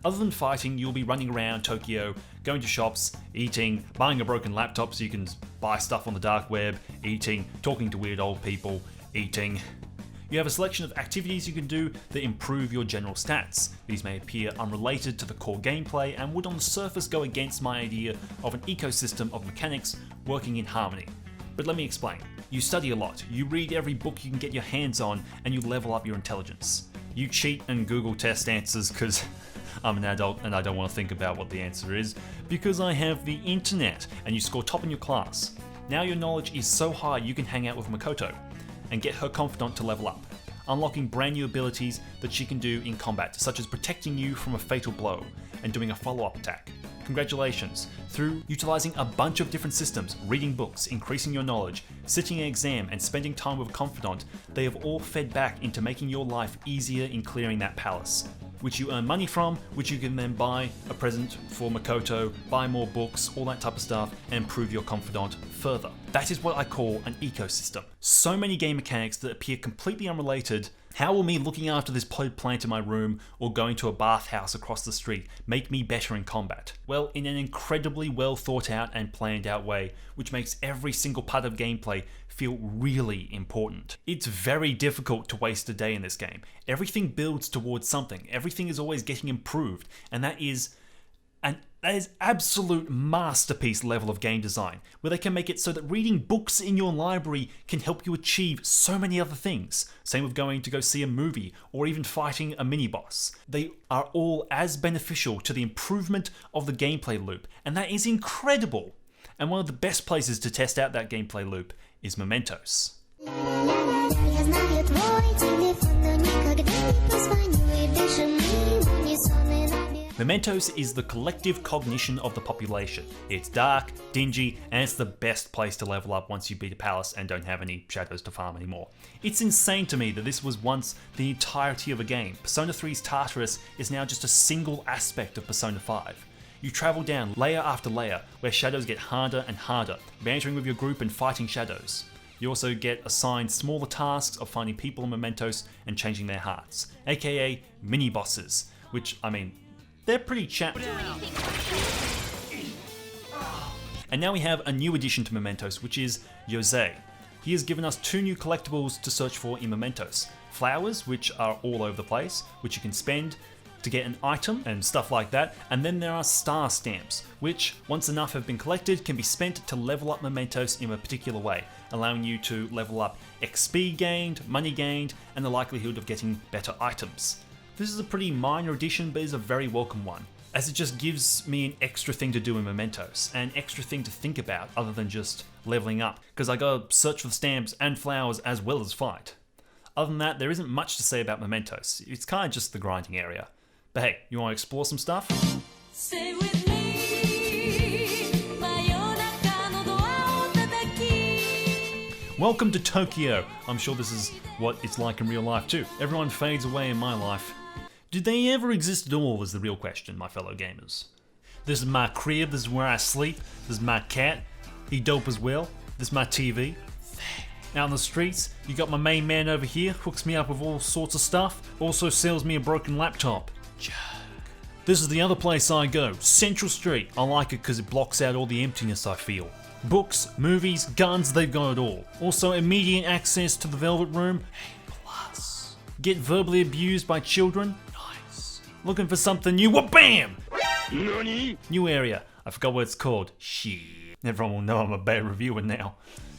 Other than fighting, you'll be running around Tokyo, going to shops, eating, buying a broken laptop so you can buy stuff on the dark web, eating, talking to weird old people, eating. You have a selection of activities you can do that improve your general stats. These may appear unrelated to the core gameplay and would on the surface go against my idea of an ecosystem of mechanics working in harmony. But let me explain. You study a lot, you read every book you can get your hands on, and you level up your intelligence. You cheat and Google test answers because I'm an adult and I don't want to think about what the answer is, because I have the internet, and you score top in your class. Now your knowledge is so high you can hang out with Makoto and get her confidant to level up, unlocking brand new abilities that she can do in combat, such as protecting you from a fatal blow and doing a follow-up attack. Congratulations. Through utilizing a bunch of different systems, reading books, increasing your knowledge, sitting an exam, and spending time with a confidant, they have all fed back into making your life easier in clearing that palace, which you earn money from, which you can then buy a present for Makoto, buy more books, all that type of stuff, and improve your confidant further. That is what I call an ecosystem. So many game mechanics that appear completely unrelated. How will me looking after this potted plant in my room or going to a bathhouse across the street make me better in combat? Well, in an incredibly well thought out and planned out way, which makes every single part of gameplay feel really important. It's very difficult to waste a day in this game. Everything builds towards something. Everything is always getting improved, and that is absolute masterpiece level of game design, where they can make it so that reading books in your library can help you achieve so many other things. Same with going to go see a movie or even fighting a mini-boss. They are all as beneficial to the improvement of the gameplay loop, and that is incredible. And one of the best places to test out that gameplay loop is Mementos. Mementos is the collective cognition of the population. It's dark, dingy, and it's the best place to level up once you beat a palace and don't have any shadows to farm anymore. It's insane to me that this was once the entirety of a game. Persona 3's Tartarus is now just a single aspect of Persona 5. You travel down layer after layer, where shadows get harder and harder, bantering with your group and fighting shadows. You also get assigned smaller tasks of finding people in Mementos and changing their hearts, aka mini-bosses, which, I mean, they're pretty And now we have a new addition to Mementos, which is Yosei. He has given us 2 new collectibles to search for in Mementos. Flowers, which are all over the place, which you can spend to get an item and stuff like that. And then there are star stamps, which, once enough have been collected, can be spent to level up Mementos in a particular way, allowing you to level up XP gained, money gained, and the likelihood of getting better items. This is a pretty minor addition, but is a very welcome one, as it just gives me an extra thing to do in Mementos, an extra thing to think about other than just leveling up, because I gotta search for stamps and flowers as well as fight. Other than that, there isn't much to say about Mementos. It's kind of just the grinding area. But hey, you want to explore some stuff? Stay with me. Welcome to Tokyo. I'm sure this is what it's like in real life too. Everyone fades away in my life. Did they ever exist at all is the real question, my fellow gamers. This is my crib, this is where I sleep, this is my cat, he dope as well, this is my TV. Out on the streets, you got my main man over here, hooks me up with all sorts of stuff, also sells me a broken laptop. Jerk. This is the other place I go, Central Street. I like it because it blocks out all the emptiness I feel. Books, movies, guns, they've got it all. Also immediate access to the Velvet Room. Plus. Get verbally abused by children. Nice. Looking for something new, wha-bam! Nani? New area. I forgot what it's called. Shit. Everyone will know I'm a bad reviewer now.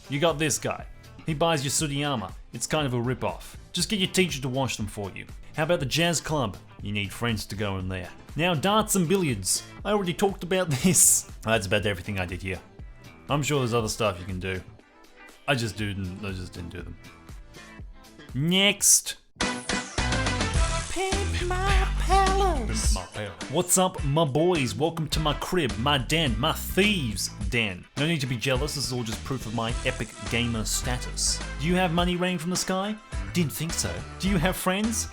You got this guy. He buys your Sudiyama. It's kind of a rip-off. Just get your teacher to wash them for you. How about the jazz club? You need friends to go in there. Now darts and billiards. I already talked about this. That's about everything I did here. I'm sure there's other stuff you can do. I just didn't do them. Next. Pimp my palace. What's up, my boys? Welcome to my crib, my den, my thieves' den. No need to be jealous, this is all just proof of my epic gamer status. Do you have money raining from the sky? Didn't think so. Do you have friends?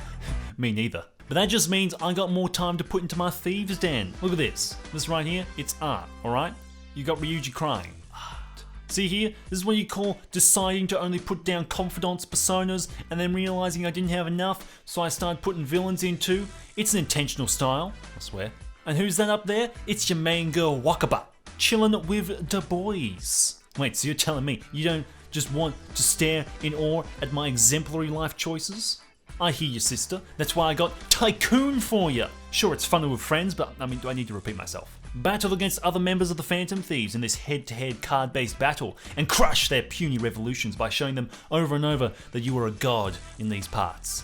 Me neither. But that just means I got more time to put into my thieves' den. Look at this. This right here, it's art, alright? You got Ryuji crying. See here, this is what you call deciding to only put down confidants, personas, and then realizing I didn't have enough, so I started putting villains in too. It's an intentional style, I swear. And who's that up there? It's your main girl, Wakaba, chillin' with the boys. Wait, so you're telling me you don't just want to stare in awe at my exemplary life choices? I hear you, sister. That's why I got Tycoon for you. Sure, it's funner with friends, but I mean, do I need to repeat myself? Battle against other members of the Phantom Thieves in this head-to-head card-based battle and crush their puny revolutions by showing them over and over that you are a god in these parts.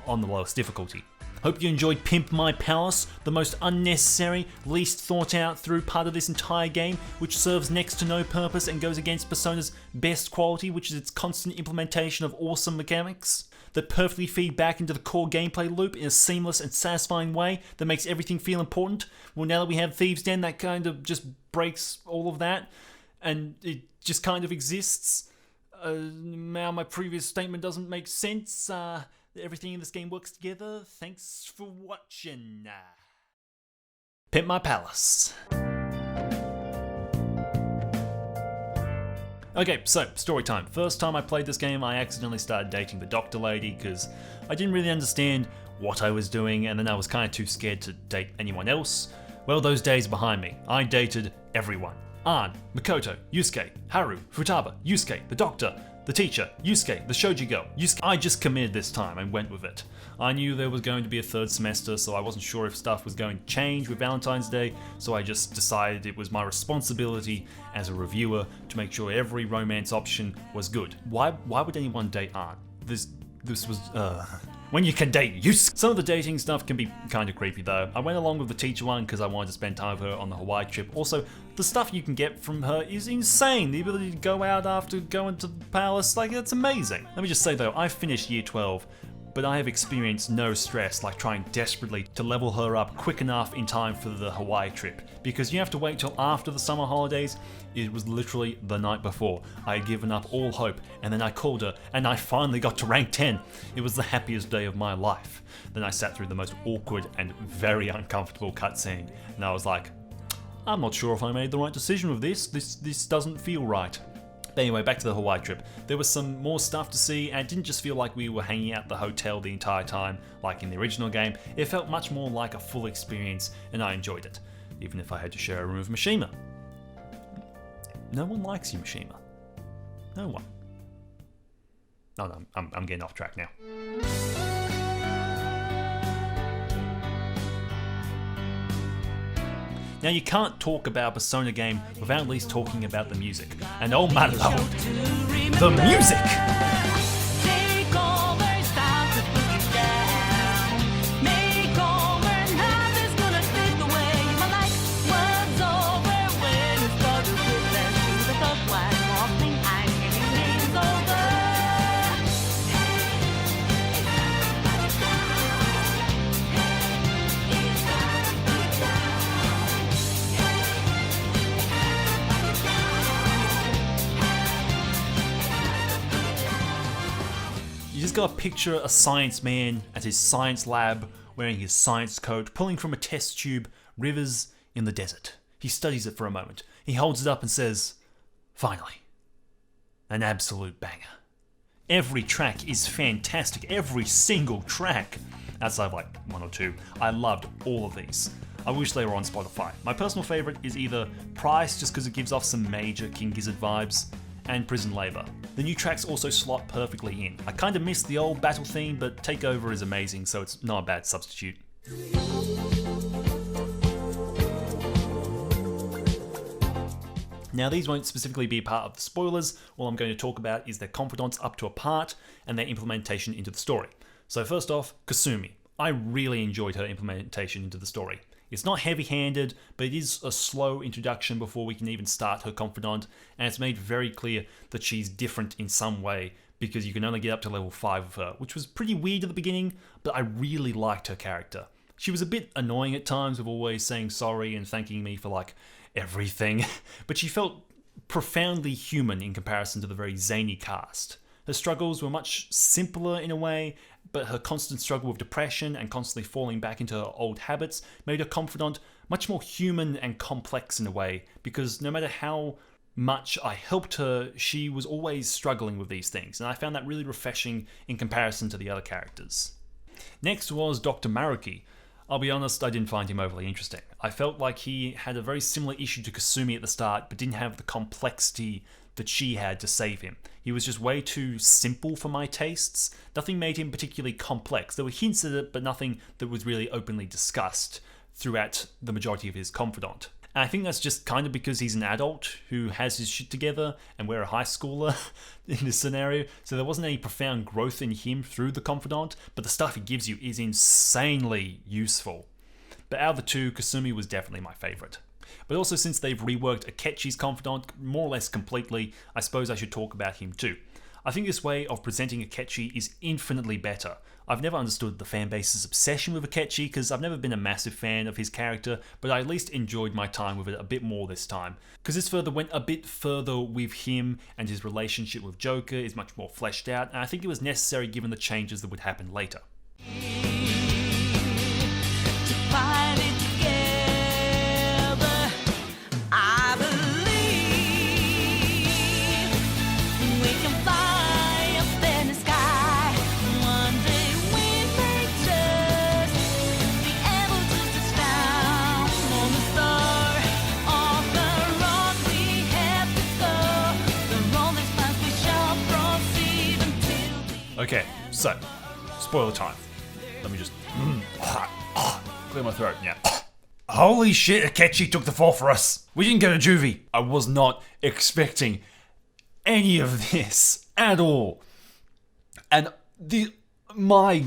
On the lowest difficulty. Hope you enjoyed Pimp My Palace, the most unnecessary, least thought out through part of this entire game, which serves next to no purpose and goes against Persona's best quality, which is its constant implementation of awesome mechanics. that perfectly feed back into the core gameplay loop in a seamless and satisfying way that makes everything feel important. Well, now that we have Thieves' Den, that kind of just breaks all of that, and it just kind of exists. Now my previous statement doesn't make sense. Everything in this game works together. Thanks for watching. Pimp My Palace. Okay, so, story time. First time I played this game, I accidentally started dating the doctor lady because I didn't really understand what I was doing, and then I was kind of too scared to date anyone else. Well, those days are behind me. I dated everyone. Ann, Makoto, Yusuke, Haru, Futaba, Yusuke, the doctor, the teacher, Yusuke, the shoji girl, Yusuke. I just committed this time and went with it. I knew there was going to be a third semester, so I wasn't sure if stuff was going to change with Valentine's Day, so I just decided it was my responsibility as a reviewer to make sure every romance option was good. Why would anyone date Ann? This was, when you can date Yusuke. Some of the dating stuff can be kind of creepy though. I went along with the teacher one because I wanted to spend time with her on the Hawaii trip. Also, the stuff you can get from her is insane. The ability to go out after going to the palace, like, it's amazing. Let me just say though, I finished year 12, but I have experienced no stress like trying desperately to level her up quick enough in time for the Hawaii trip, because you have to wait till after the summer holidays. It was literally the night before. I had given up all hope, and then I called her, and I finally got to rank 10. It was the happiest day of my life. Then I sat through the most awkward and very uncomfortable cutscene, and I was like, I'm not sure if I made the right decision with this. This doesn't feel right. But anyway, back to the Hawaii trip. There was some more stuff to see, and it didn't just feel like we were hanging out at the hotel the entire time, like in the original game. It felt much more like a full experience, and I enjoyed it, even if I had to share a room with Mishima. No one likes you, Mishima. No one. Oh no, I'm getting off track now. Now, you can't talk about a Persona game without at least talking about the music. And oh my lord, the music! Got to picture a science man at his science lab wearing his science coat, pulling from a test tube rivers in the desert. He studies it for a moment. He holds it up and says, finally, an absolute banger. Every track is fantastic, every single track. Outside of like one or two, I loved all of these. I wish they were on Spotify. My personal favourite is either Price, just because it gives off some major King Gizzard vibes, and Prison Labour. The new tracks also slot perfectly in. I kinda miss the old battle theme, but Takeover is amazing, so it's not a bad substitute. Now, these won't specifically be part of the spoilers. All I'm going to talk about is their confidants up to a part and their implementation into the story. So first off, Kasumi. I really enjoyed her implementation into the story. It's not heavy-handed, but it is a slow introduction before we can even start her confidant, and it's made very clear that she's different in some way, because you can only get up to level 5 of her, which was pretty weird at the beginning, but I really liked her character. She was a bit annoying at times with always saying sorry and thanking me for like everything, but she felt profoundly human in comparison to the very zany cast. Her struggles were much simpler in a way, but her constant struggle with depression and constantly falling back into her old habits made her confidant much more human and complex in a way, because no matter how much I helped her, she was always struggling with these things, and I found that really refreshing in comparison to the other characters. Next was Dr. Maruki. I'll be honest, I didn't find him overly interesting. I felt like he had a very similar issue to Kasumi at the start, but didn't have the complexity that she had to save him. He was just way too simple for my tastes. Nothing made him particularly complex. There were hints at it, but nothing that was really openly discussed throughout the majority of his confidant. And I think that's just kind of because he's an adult who has his shit together and we're a high schooler in this scenario, so there wasn't any profound growth in him through the confidant, but the stuff he gives you is insanely useful. But out of the two, Kasumi was definitely my favourite. But also, since they've reworked Akechi's confidant more or less completely, I suppose I should talk about him too. I think this way of presenting Akechi is infinitely better. I've never understood the fanbase's obsession with Akechi because I've never been a massive fan of his character, but I at least enjoyed my time with it a bit more this time. Because this further went a bit further with him, and his relationship with Joker is much more fleshed out, and I think it was necessary given the changes that would happen later. Okay, so, spoiler time. Let me just clear my throat, yeah. Holy shit, Akechi took the fall for us. We didn't get a juvie. I was not expecting any of this at all. And my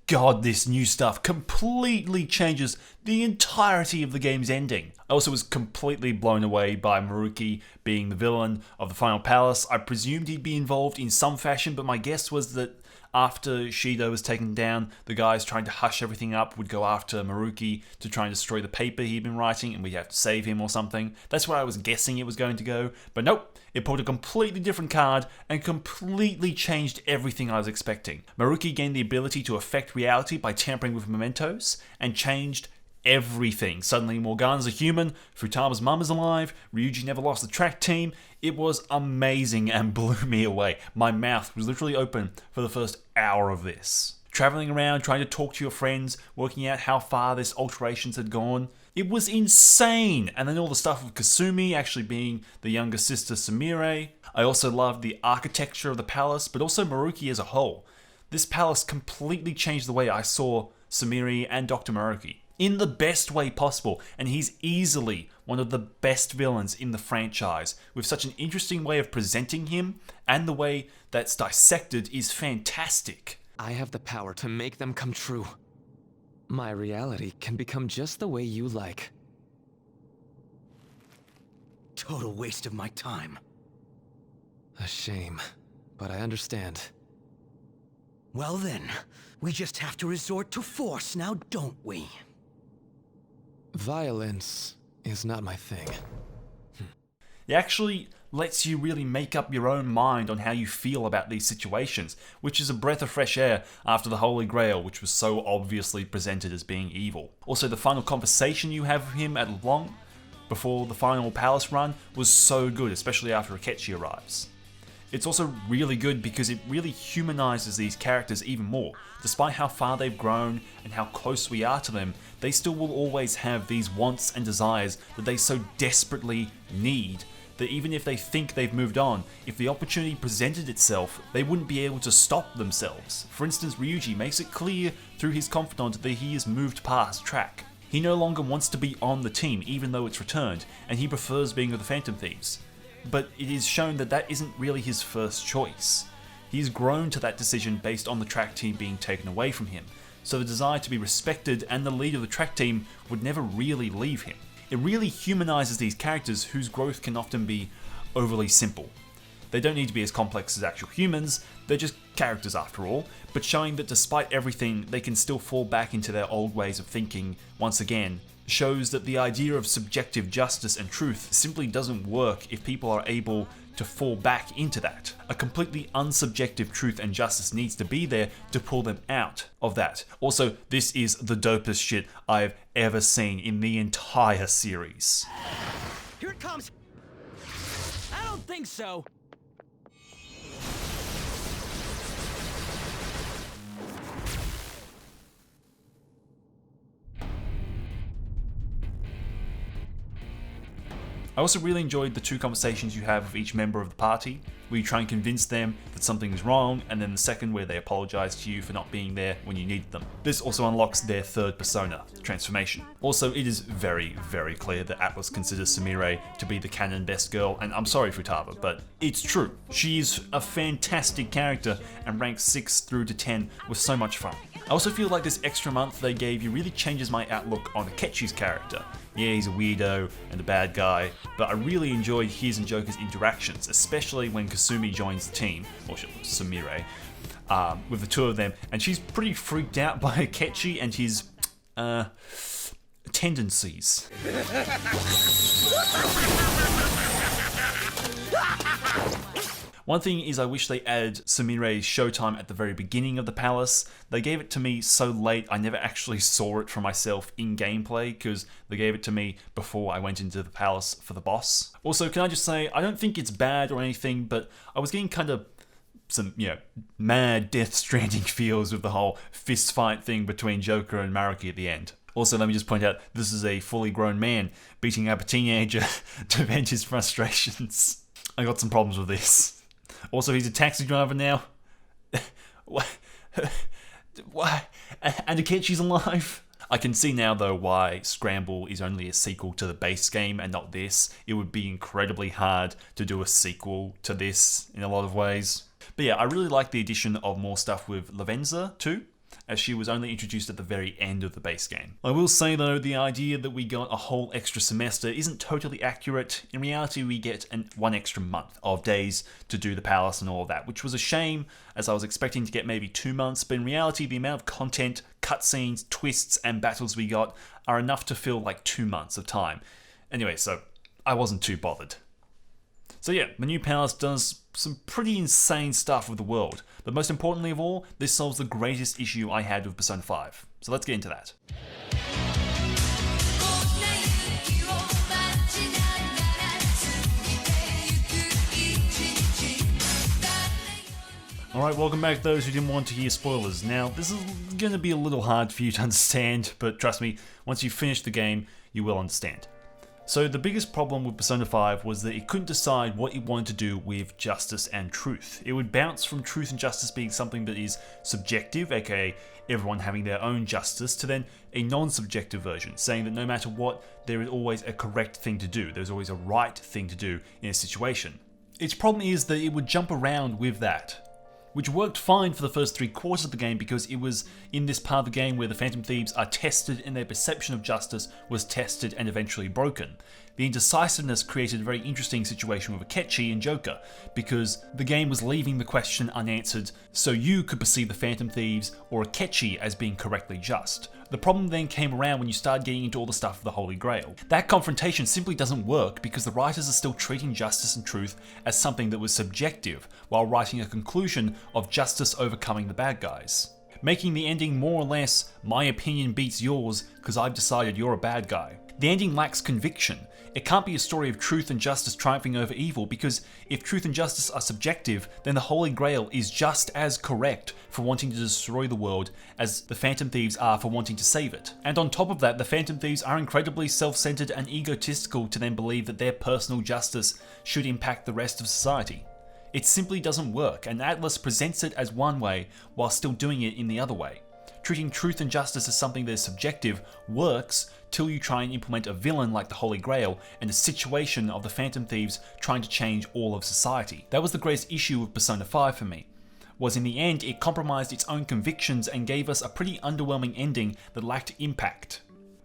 god, this new stuff completely changes the entirety of the game's ending. I also was completely blown away by Maruki being the villain of the Final Palace. I presumed he'd be involved in some fashion, but my guess was that after Shido was taken down, the guys trying to hush everything up would go after Maruki to try and destroy the paper he'd been writing, and we'd have to save him or something. That's where I was guessing it was going to go, but nope. It pulled a completely different card and completely changed everything I was expecting. Maruki gained the ability to affect reality by tampering with mementos, and changed everything. Suddenly Morgana's a human, Futama's mum is alive, Ryuji never lost the track team. It was amazing and blew me away. My mouth was literally open for the first hour of this. Traveling around, trying to talk to your friends, working out how far this alterations had gone. It was insane! And then all the stuff with Kasumi actually being the younger sister Sumire. I also loved the architecture of the palace, but also Maruki as a whole. This palace completely changed the way I saw Sumire and Dr. Maruki, in the best way possible, and he's easily one of the best villains in the franchise, with such an interesting way of presenting him, and the way that's dissected is fantastic. I have the power to make them come true. My reality can become just the way you like. Total waste of my time. A shame, but I understand. Well then, we just have to resort to force now, don't we? Violence is not my thing. It actually lets you really make up your own mind on how you feel about these situations, which is a breath of fresh air after the Holy Grail, which was so obviously presented as being evil. Also, the final conversation you have with him at Long before the final palace run was so good, especially after Akechi arrives. It's also really good because it really humanizes these characters even more. Despite how far they've grown and how close we are to them, they still will always have these wants and desires that they so desperately need, that even if they think they've moved on, if the opportunity presented itself, they wouldn't be able to stop themselves. For instance, Ryuji makes it clear through his confidant that he has moved past track. He no longer wants to be on the team even though it's returned, and he prefers being with the Phantom Thieves. But it is shown that that isn't really his first choice. He's grown to that decision based on the track team being taken away from him, so the desire to be respected and the lead of the track team would never really leave him. It really humanizes these characters whose growth can often be overly simple. They don't need to be as complex as actual humans, they're just characters after all, but showing that despite everything, they can still fall back into their old ways of thinking once again, shows that the idea of subjective justice and truth simply doesn't work if people are able to fall back into that. A completely unsubjective truth and justice needs to be there to pull them out of that. Also, this is the dopest shit I've ever seen in the entire series. Here it comes! I don't think so! I also really enjoyed the two conversations you have with each member of the party, where you try and convince them that something is wrong, and then the second where they apologize to you for not being there when you needed them. This also unlocks their third persona, transformation. Also, it is very, very clear that Atlus considers Sumire to be the canon best girl, and I'm sorry Futaba, but it's true. She is a fantastic character, and ranks 6 through to 10 was so much fun. I also feel like this extra month they gave you really changes my outlook on Akechi's character, yeah, he's a weirdo and a bad guy, but I really enjoyed his and Joker's interactions, especially when Kasumi joins the team, or Sumire, with the two of them, and she's pretty freaked out by Akechi and his, tendencies. One thing is I wish they added Sumire's showtime at the very beginning of the palace. They gave it to me so late I never actually saw it for myself in gameplay because they gave it to me before I went into the palace for the boss. Also, can I just say, I don't think it's bad or anything, but I was getting kind of some, mad Death Stranding feels with the whole fist fight thing between Joker and Maruki at the end. Also, let me just point out, this is a fully grown man beating up a teenager to vent his frustrations. I got some problems with this. Also, he's a taxi driver now. Why? And Akechi's alive? I can see now, though, why Scramble is only a sequel to the base game and not this. It would be incredibly hard to do a sequel to this in a lot of ways. But yeah, I really like the addition of more stuff with Lavenza, too, as she was only introduced at the very end of the base game. I will say though, the idea that we got a whole extra semester isn't totally accurate. In reality, we get one extra month of days to do the palace and all of that, which was a shame, as I was expecting to get maybe 2 months, but in reality, the amount of content, cutscenes, twists, and battles we got are enough to fill like 2 months of time. Anyway, so I wasn't too bothered. So yeah, the new palace does some pretty insane stuff with the world, but most importantly of all, this solves the greatest issue I had with Persona 5. So let's get into that. Alright, welcome back those who didn't want to hear spoilers. Now, this is going to be a little hard for you to understand, but trust me, once you finish the game, you will understand. So the biggest problem with Persona 5 was that it couldn't decide what it wanted to do with justice and truth. It would bounce from truth and justice being something that is subjective, aka everyone having their own justice, to then a non-subjective version, saying that no matter what, there is always a correct thing to do. There's always a right thing to do in a situation. Its problem is that it would jump around with that, which worked fine for the first 3/4 of the game because it was in this part of the game where the Phantom Thieves are tested and their perception of justice was tested and eventually broken. The indecisiveness created a very interesting situation with Akechi and Joker because the game was leaving the question unanswered so you could perceive the Phantom Thieves or Akechi as being correctly just. The problem then came around when you started getting into all the stuff of the Holy Grail. That confrontation simply doesn't work because the writers are still treating justice and truth as something that was subjective while writing a conclusion of justice overcoming the bad guys, making the ending more or less my opinion beats yours because I've decided you're a bad guy. The ending lacks conviction. It can't be a story of truth and justice triumphing over evil because if truth and justice are subjective, then the Holy Grail is just as correct for wanting to destroy the world as the Phantom Thieves are for wanting to save it. And on top of that, the Phantom Thieves are incredibly self-centered and egotistical to then believe that their personal justice should impact the rest of society. It simply doesn't work, and Atlus presents it as one way while still doing it in the other way. Treating truth and justice as something that is subjective works till you try and implement a villain like the Holy Grail and the situation of the Phantom Thieves trying to change all of society. That was the greatest issue with Persona 5 for me, was in the end it compromised its own convictions and gave us a pretty underwhelming ending that lacked impact.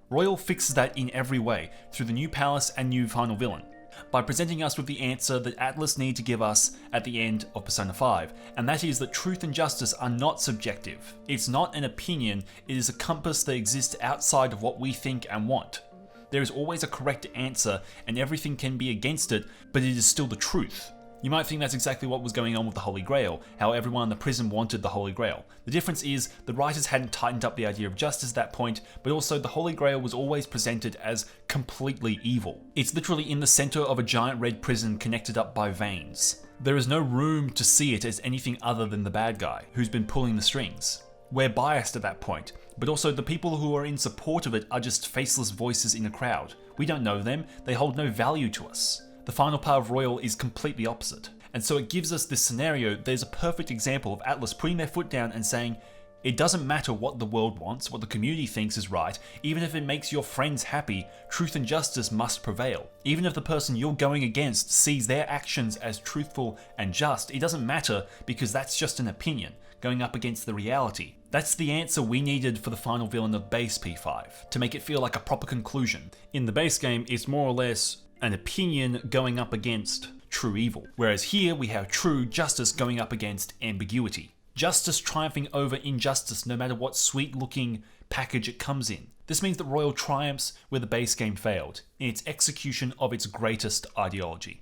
Royal fixes that in every way, through the new palace and new final villain, by presenting us with the answer that Atlus need to give us at the end of Persona 5, and that is that truth and justice are not subjective. It's not an opinion, it is a compass that exists outside of what we think and want. There is always a correct answer and everything can be against it, but it is still the truth. You might think that's exactly what was going on with the Holy Grail, how everyone in the prison wanted the Holy Grail. The difference is, the writers hadn't tightened up the idea of justice at that point, but also the Holy Grail was always presented as completely evil. It's literally in the center of a giant red prison connected up by veins. There is no room to see it as anything other than the bad guy, who's been pulling the strings. We're biased at that point, but also the people who are in support of it are just faceless voices in a crowd. We don't know them, they hold no value to us. The final part of Royal is completely opposite. And so it gives us this scenario. There's a perfect example of Atlus putting their foot down and saying, it doesn't matter what the world wants, what the community thinks is right, even if it makes your friends happy, truth and justice must prevail. Even if the person you're going against sees their actions as truthful and just, it doesn't matter because that's just an opinion, going up against the reality. That's the answer we needed for the final villain of base P5, to make it feel like a proper conclusion. In the base game, it's more or less an opinion going up against true evil, whereas here we have true justice going up against ambiguity. Justice triumphing over injustice no matter what sweet looking package it comes in. This means that Royal triumphs where the base game failed, in its execution of its greatest ideology.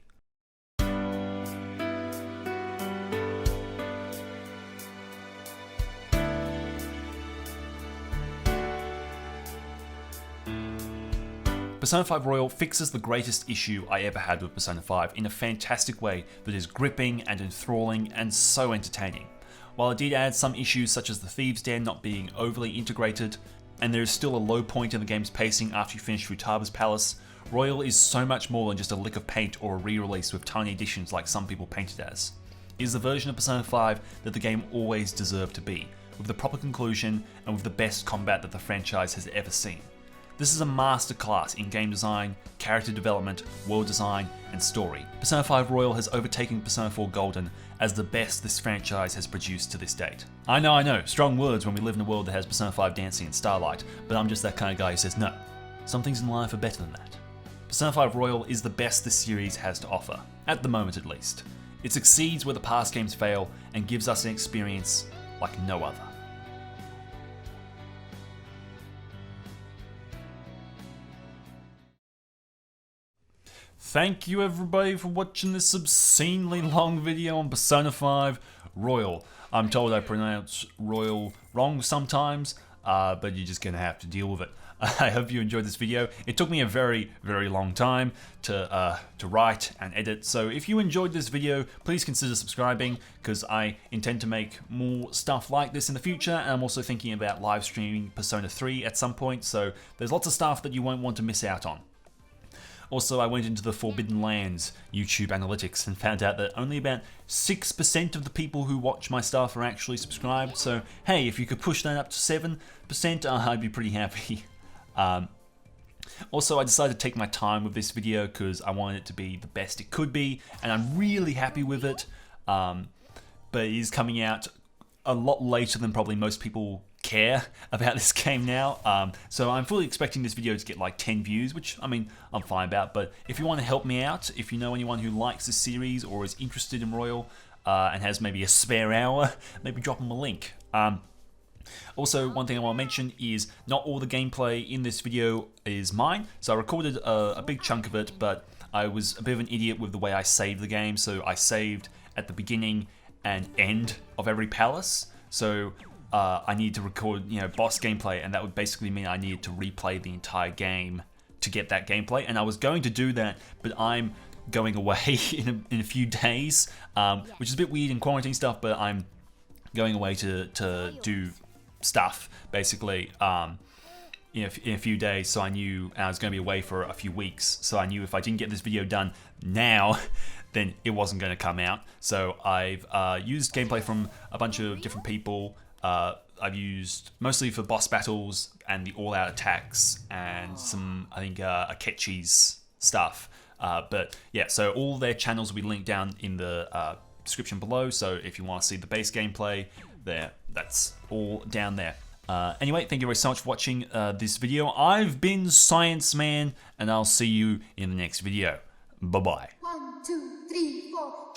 Persona 5 Royal fixes the greatest issue I ever had with Persona 5 in a fantastic way that is gripping and enthralling and so entertaining. While it did add some issues such as the Thieves' Den not being overly integrated, and there is still a low point in the game's pacing after you finish Futaba's Palace, Royal is so much more than just a lick of paint or a re-release with tiny additions like some people paint it as. It is the version of Persona 5 that the game always deserved to be, with the proper conclusion and with the best combat that the franchise has ever seen. This is a masterclass in game design, character development, world design, and story. Persona 5 Royal has overtaken Persona 4 Golden as the best this franchise has produced to this date. I know, strong words when we live in a world that has Persona 5 dancing and Starlight, but I'm just that kind of guy who says no. Some things in life are better than that. Persona 5 Royal is the best this series has to offer, at the moment at least. It succeeds where the past games fail and gives us an experience like no other. Thank you everybody for watching this obscenely long video on Persona 5 Royal. I'm told I pronounce Royal wrong sometimes, but you're just gonna have to deal with it. I hope you enjoyed this video. It took me a very, very long time to write and edit, so if you enjoyed this video, please consider subscribing, because I intend to make more stuff like this in the future, and I'm also thinking about live streaming Persona 3 at some point, so there's lots of stuff that you won't want to miss out on. Also, I went into the Forbidden Lands YouTube analytics and found out that only about 6% of the people who watch my stuff are actually subscribed, so hey, if you could push that up to 7%, I'd be pretty happy. Also, I decided to take my time with this video because I wanted it to be the best it could be, and I'm really happy with it, but it is coming out a lot later than probably most people care about this game now, so I'm fully expecting this video to get like 10 views, which I mean I'm fine about, but if you want to help me out, if you know anyone who likes this series or is interested in Royal and has maybe a spare hour, maybe drop them a link. Also, one thing I want to mention is not all the gameplay in this video is mine, so I recorded a big chunk of it, but I was a bit of an idiot with the way I saved the game, so I saved at the beginning and end of every palace, so I needed to record, boss gameplay, and that would basically mean I needed to replay the entire game to get that gameplay. And I was going to do that, but I'm going away in a few days, which is a bit weird in quarantine stuff. But I'm going away to do stuff basically in a few days. So I knew I was going to be away for a few weeks. So I knew if I didn't get this video done now, then it wasn't going to come out. So I've used gameplay from a bunch of different people. I've used mostly for boss battles and the all-out attacks and some, I think, Akechi's stuff. But yeah, so all their channels will be linked down in the description below. So if you want to see the base gameplay, that's all down there. Anyway, thank you very so much for watching this video. I've been Science Man, and I'll see you in the next video. Bye-bye. 1, 2, 3, 4.